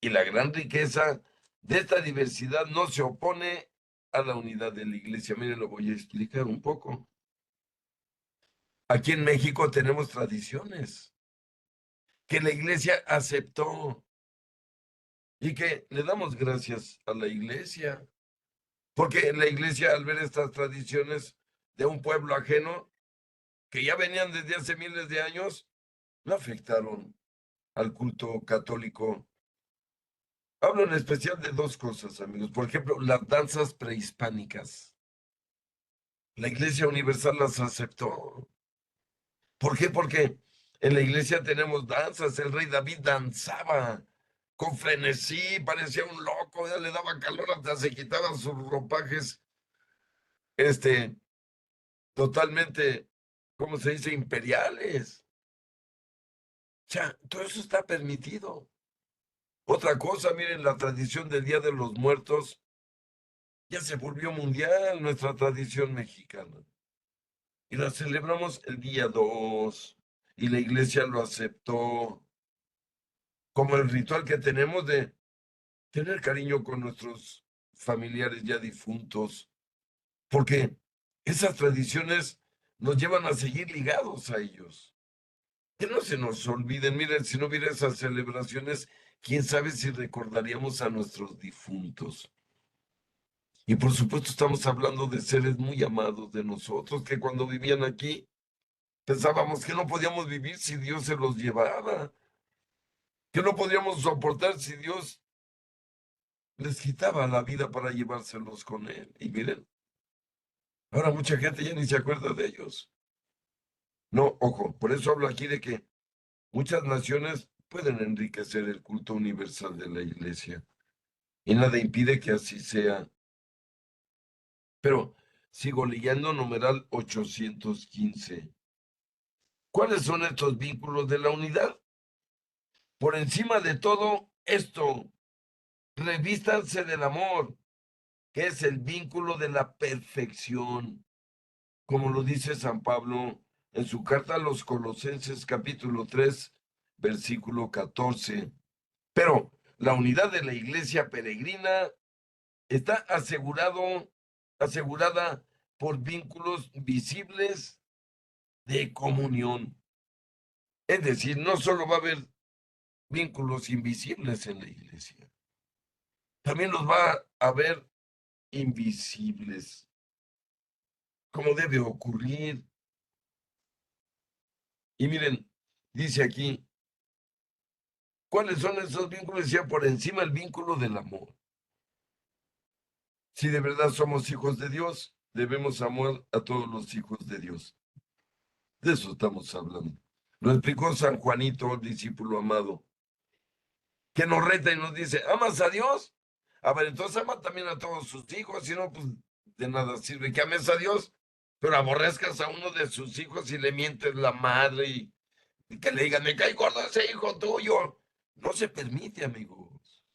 Y la gran riqueza de esta diversidad no se opone a la unidad de la iglesia. Miren, lo voy a explicar un poco. Aquí en México tenemos tradiciones que la iglesia aceptó y que le damos gracias a la iglesia, porque la iglesia al ver estas tradiciones de un pueblo ajeno, que ya venían desde hace miles de años, no afectaron al culto católico. Hablo en especial de dos cosas, amigos. Por ejemplo, las danzas prehispánicas. La Iglesia Universal las aceptó. ¿Por qué? Porque en la iglesia tenemos danzas. El rey David danzaba con frenesí, parecía un loco, ya le daba calor hasta se quitaba sus ropajes, este, totalmente, ¿cómo se dice? Imperiales. O sea, todo eso está permitido. Otra cosa, miren, la tradición del Día de los Muertos ya se volvió mundial, nuestra tradición mexicana. Y la celebramos el día 2 y la iglesia lo aceptó como el ritual que tenemos de tener cariño con nuestros familiares ya difuntos, porque esas tradiciones nos llevan a seguir ligados a ellos. Que no se nos olviden, miren, si no hubiera esas celebraciones, quién sabe si recordaríamos a nuestros difuntos. Y por supuesto estamos hablando de seres muy amados de nosotros, que cuando vivían aquí pensábamos que no podíamos vivir si Dios se los llevara, que no podíamos soportar si Dios les quitaba la vida para llevárselos con él. Y miren, ahora mucha gente ya ni se acuerda de ellos. No, ojo, por eso hablo aquí de que muchas naciones pueden enriquecer el culto universal de la iglesia. y nada impide que así sea. Pero sigo leyendo numeral 815. ¿Cuáles son estos vínculos de la unidad? Por encima de todo esto, revístanse del amor, que es el vínculo de la perfección, como lo dice San Pablo en su carta a los Colosenses capítulo 3, versículo 14. Pero la unidad de la iglesia peregrina está asegurada por vínculos visibles de comunión. Es decir, no solo va a haber vínculos invisibles en la iglesia, también los va a haber invisibles, como debe ocurrir. Y miren, dice aquí, ¿cuáles son esos vínculos? Decía por encima el vínculo del amor. Si de verdad somos hijos de Dios, debemos amar a todos los hijos de Dios. De eso estamos hablando. Lo explicó San Juanito, el discípulo amado, que nos reta y nos dice, ¿amas a Dios? A ver, entonces ama también a todos sus hijos, si no, pues de nada sirve que ames a Dios, pero aborrezcas a uno de sus hijos y le mientes la madre y que le digan, me cae gordo ese hijo tuyo. No se permite, amigos.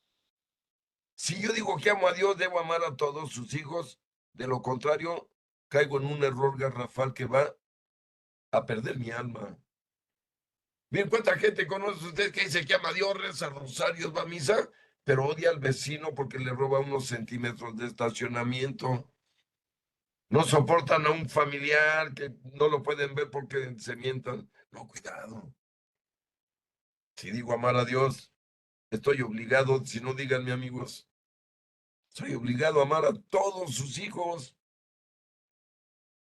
Si yo digo que amo a Dios, debo amar a todos sus hijos. De lo contrario, caigo en un error garrafal que va a perder mi alma. Bien, ¿cuánta gente conoce usted que dice que ama a Dios, reza rosarios, va a misa, pero odia al vecino porque le roba unos centímetros de estacionamiento? No soportan a un familiar que no lo pueden ver porque se mientan. No, cuidado. Si digo amar a Dios, estoy obligado, si no díganme amigos, soy obligado a amar a todos sus hijos.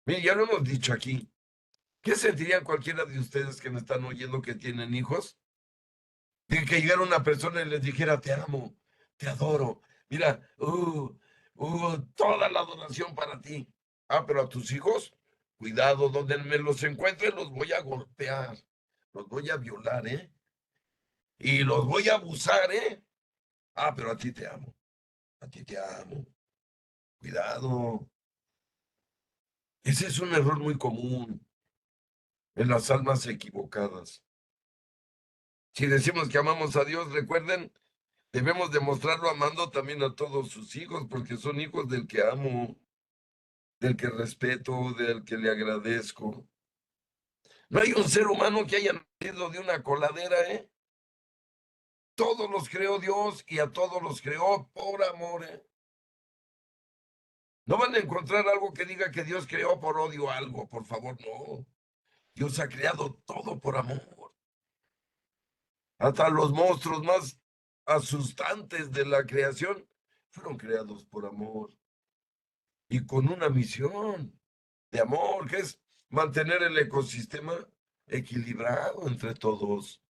Mire, ya lo hemos dicho aquí. ¿Qué sentirían cualquiera de ustedes que me están oyendo que tienen hijos? De que llegara una persona y les dijera, te amo, te adoro. Mira, toda la adoración para ti. Ah, pero a tus hijos, cuidado, donde me los encuentre, los voy a golpear, los voy a violar, ¿eh? Y los voy a abusar, ¿eh? Ah, pero a ti te amo, a ti te amo. Cuidado. Ese es un error muy común en las almas equivocadas. Si decimos que amamos a Dios, recuerden, debemos demostrarlo amando también a todos sus hijos, porque son hijos del que amo, del que respeto, del que le agradezco. No hay un ser humano que haya nacido de una coladera, ¿eh? Todos los creó Dios y a todos los creó por amor, ¿eh? No van a encontrar algo que diga que Dios creó por odio algo, por favor, no. Dios ha creado todo por amor. Hasta los monstruos más asustantes de la creación fueron creados por amor y con una misión de amor, que es mantener el ecosistema equilibrado entre todos.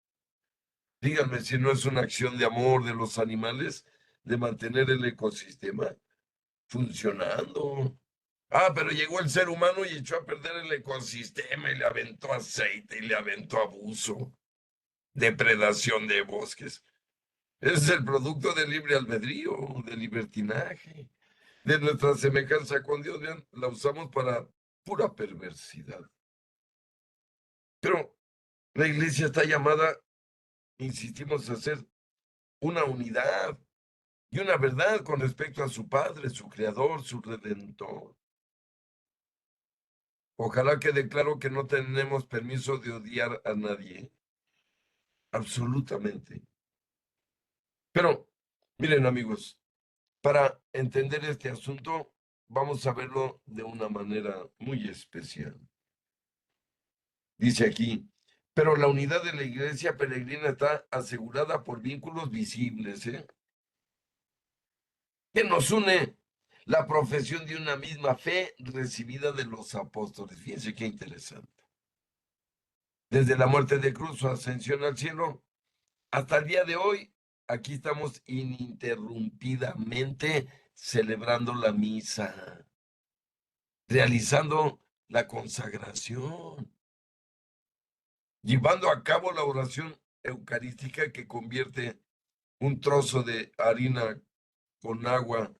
Díganme si no es una acción de amor de los animales de mantener el ecosistema funcionando. Ah, pero llegó el ser humano y echó a perder el ecosistema y le aventó aceite y le aventó abuso, depredación de bosques. Es el producto del libre albedrío, del libertinaje, de nuestra semejanza con Dios. Vean, la usamos para pura perversidad. Pero la iglesia está llamada, insistimos, a ser una unidad y una verdad con respecto a su Padre, su Creador, su Redentor. Ojalá quede claro que no tenemos permiso de odiar a nadie, absolutamente. Pero, miren amigos, para entender este asunto, vamos a verlo de una manera muy especial. Dice aquí, pero la unidad de la iglesia peregrina está asegurada por vínculos visibles, ¿eh? Que nos une la profesión de una misma fe recibida de los apóstoles. Fíjense qué interesante. Desde la muerte de cruz, su ascensión al cielo, hasta el día de hoy, aquí estamos ininterrumpidamente celebrando la misa, realizando la consagración, llevando a cabo la oración eucarística que convierte un trozo de harina con agua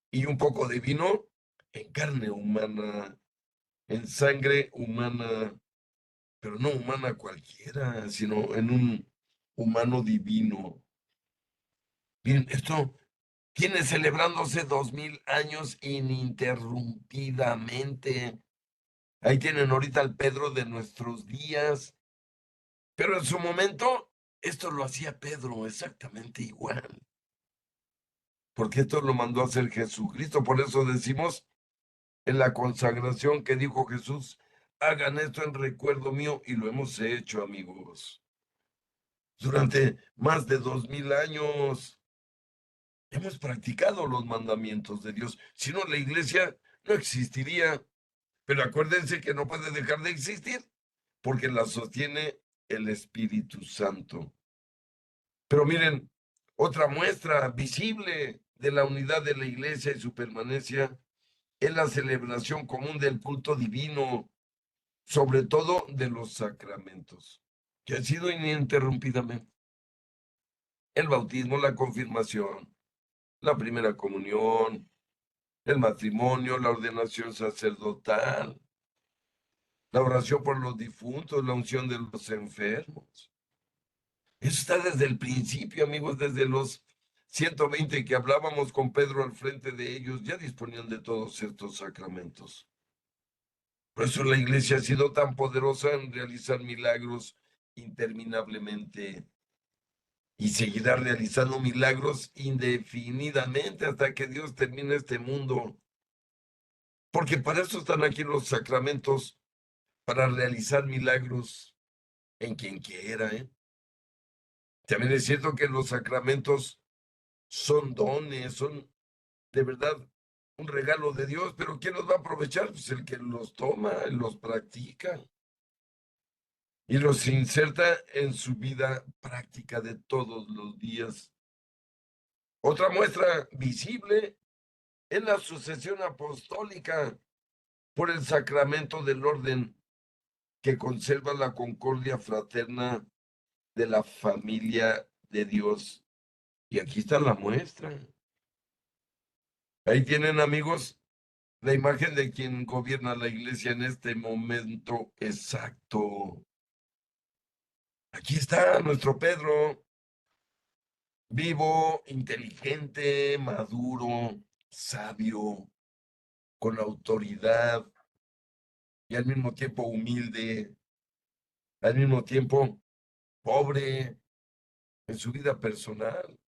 y un poco de vino en carne humana, en sangre humana, pero no humana cualquiera, sino en un humano divino. Miren, esto tiene celebrándose 2000 años ininterrumpidamente. Ahí tienen ahorita al Pedro de nuestros días, pero en su momento esto lo hacía Pedro exactamente igual, porque esto lo mandó a hacer Jesucristo. Por eso decimos en la consagración que dijo Jesús, hagan esto en recuerdo mío, y lo hemos hecho, amigos. Durante más de 2000 años hemos practicado los mandamientos de Dios. Si no, la iglesia no existiría. Pero acuérdense que no puede dejar de existir porque la sostiene el Espíritu Santo. Pero miren, otra muestra visible de la unidad de la iglesia y su permanencia es la celebración común del culto divino, sobre todo de los sacramentos, que ha sido ininterrumpidamente. El bautismo, la confirmación, la primera comunión, el matrimonio, la ordenación sacerdotal, la oración por los difuntos, la unción de los enfermos. Eso está desde el principio, amigos, desde los 120 que hablábamos con Pedro al frente de ellos, ya disponían de todos estos sacramentos. Por eso la iglesia ha sido tan poderosa en realizar milagros interminablemente y seguirá realizando milagros indefinidamente hasta que Dios termine este mundo. Porque para eso están aquí los sacramentos, para realizar milagros en quien quiera, ¿eh? También es cierto que los sacramentos son dones, son de verdad un regalo de Dios, pero ¿quién los va a aprovechar? Pues el que los toma, los practica y los inserta en su vida práctica de todos los días. Otra muestra visible es la sucesión apostólica por el sacramento del orden que conserva la concordia fraterna de la familia de Dios. Y aquí está la muestra. Ahí tienen, amigos, la imagen de quien gobierna la iglesia en este momento exacto. Aquí está nuestro Pedro, vivo, inteligente, maduro, sabio, con autoridad y al mismo tiempo humilde, al mismo tiempo pobre en su vida personal.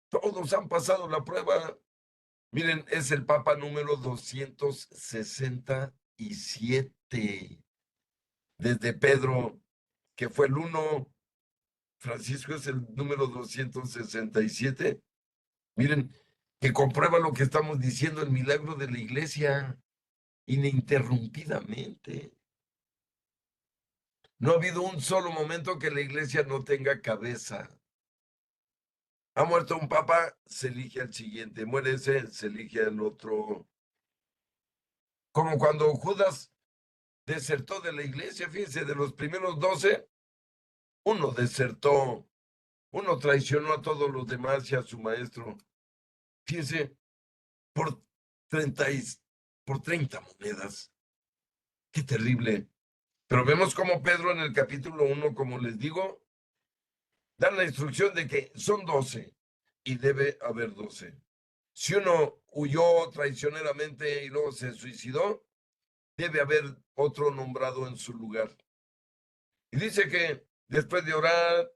Todos han pasado la prueba. Miren, es el Papa número 267. Desde Pedro, que fue el uno, Francisco es el número 267. Miren, que comprueba lo que estamos diciendo, el milagro de la iglesia, ininterrumpidamente. No ha habido un solo momento que la iglesia no tenga cabeza. Ha muerto un papa, se elige al siguiente. Muere ese, se elige al otro. Como cuando Judas desertó de la iglesia, fíjense, de los primeros 12, uno desertó, uno traicionó a todos los demás y a su maestro. Fíjense, por 30, por 30 monedas. Qué terrible. Pero vemos como Pedro en el capítulo 1, como les digo, da la instrucción de que son 12 y debe haber 12. Si uno huyó traicioneramente y luego se suicidó, debe haber otro nombrado en su lugar. Y dice que después de orar,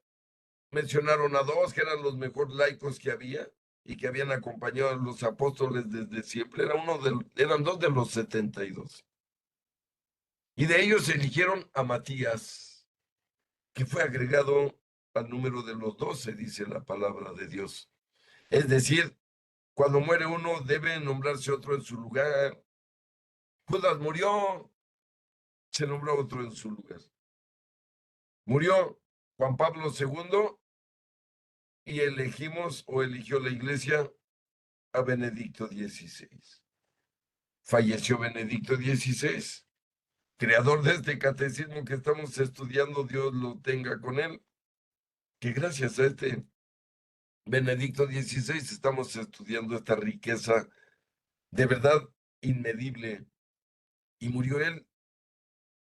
mencionaron a dos que eran los mejores laicos que había y que habían acompañado a los apóstoles desde siempre. Eran dos de los 72. Y de ellos eligieron a Matías, que fue agregado al número de los 12, dice la palabra de Dios. Es decir, cuando muere uno, debe nombrarse otro en su lugar. Judas murió, se nombró otro en su lugar. Murió Juan Pablo II y elegimos o eligió la iglesia a Benedicto XVI. Falleció Benedicto XVI, creador de este catecismo que estamos estudiando, Dios lo tenga con él, que gracias a este Benedicto XVI, estamos estudiando esta riqueza de verdad inmedible. Y murió él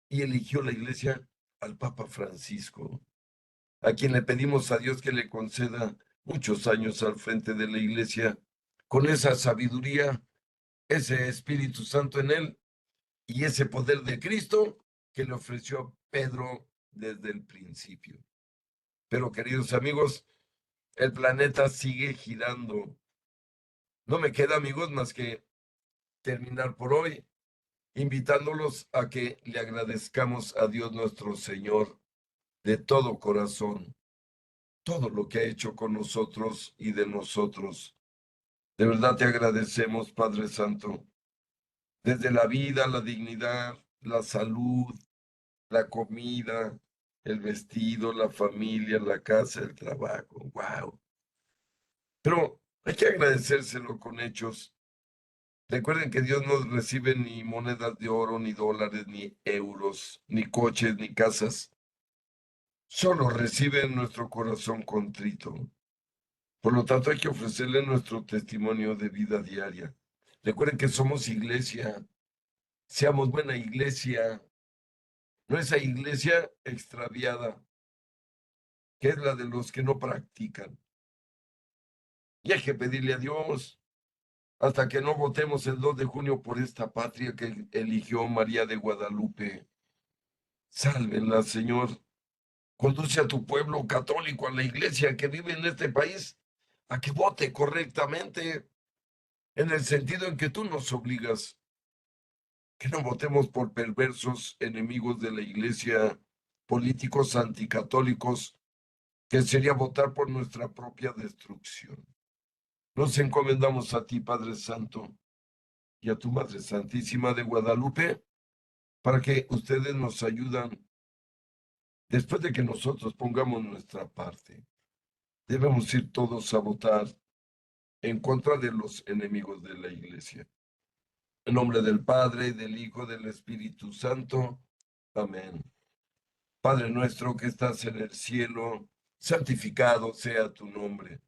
y eligió la iglesia al Papa Francisco, a quien le pedimos a Dios que le conceda muchos años al frente de la iglesia, con esa sabiduría, ese Espíritu Santo en él y ese poder de Cristo que le ofreció a Pedro desde el principio. Pero, queridos amigos, el planeta sigue girando. No me queda, amigos, más que terminar por hoy, invitándolos a que le agradezcamos a Dios nuestro Señor de todo corazón, todo lo que ha hecho con nosotros y de nosotros. De verdad te agradecemos, Padre Santo, desde la vida, la dignidad, la salud, la comida, el vestido, la familia, la casa, el trabajo. ¡Wow! Pero hay que agradecérselo con hechos. Recuerden que Dios no recibe ni monedas de oro, ni dólares, ni euros, ni coches, ni casas. Solo recibe nuestro corazón contrito. Por lo tanto, hay que ofrecerle nuestro testimonio de vida diaria. Recuerden que somos iglesia. Seamos buena iglesia. No esa iglesia extraviada, que es la de los que no practican. Y hay que pedirle a Dios hasta que no votemos el 2 de junio por esta patria que eligió María de Guadalupe. Sálvenla, Señor. Conduce a tu pueblo católico, a la iglesia que vive en este país, a que vote correctamente, en el sentido en que tú nos obligas. Que no votemos por perversos enemigos de la iglesia, políticos anticatólicos, que sería votar por nuestra propia destrucción. Nos encomendamos a ti, Padre Santo, y a tu Madre Santísima de Guadalupe, para que ustedes nos ayudan después de que nosotros pongamos nuestra parte. Debemos ir todos a votar en contra de los enemigos de la iglesia. En nombre del Padre, del Hijo, del Espíritu Santo. Amén. Padre nuestro que estás en el cielo, santificado sea tu nombre.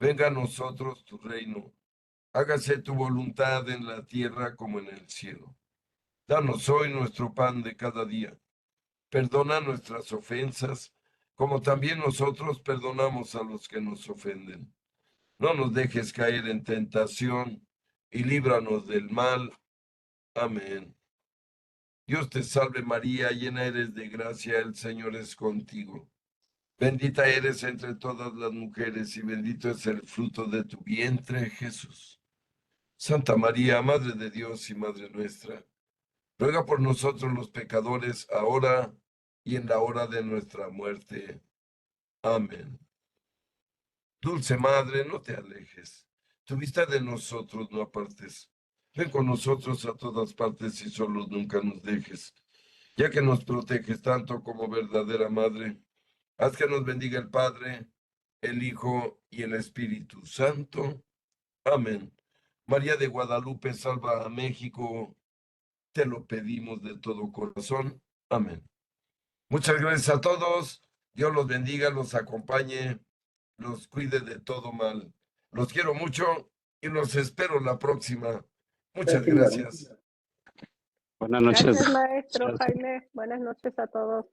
Venga a nosotros tu reino. Hágase tu voluntad en la tierra como en el cielo. Danos hoy nuestro pan de cada día. Perdona nuestras ofensas, como también nosotros perdonamos a los que nos ofenden. No nos dejes caer en tentación y líbranos del mal. Amén. Dios te salve María, llena eres de gracia, el Señor es contigo. Bendita eres entre todas las mujeres y bendito es el fruto de tu vientre, Jesús. Santa María, Madre de Dios y Madre nuestra, ruega por nosotros los pecadores, ahora y en la hora de nuestra muerte. Amén. Dulce Madre, no te alejes. Tu vista de nosotros no apartes. Ven con nosotros a todas partes y solos nunca nos dejes. Ya que nos proteges tanto como verdadera Madre, haz que nos bendiga el Padre, el Hijo y el Espíritu Santo. Amén. María de Guadalupe, salva a México. Te lo pedimos de todo corazón. Amén. Muchas gracias a todos. Dios los bendiga, los acompañe, los cuide de todo mal. Los quiero mucho y los espero la próxima. Muchas gracias.
Buenas noches.
Gracias, maestro Jaime. Buenas noches a todos.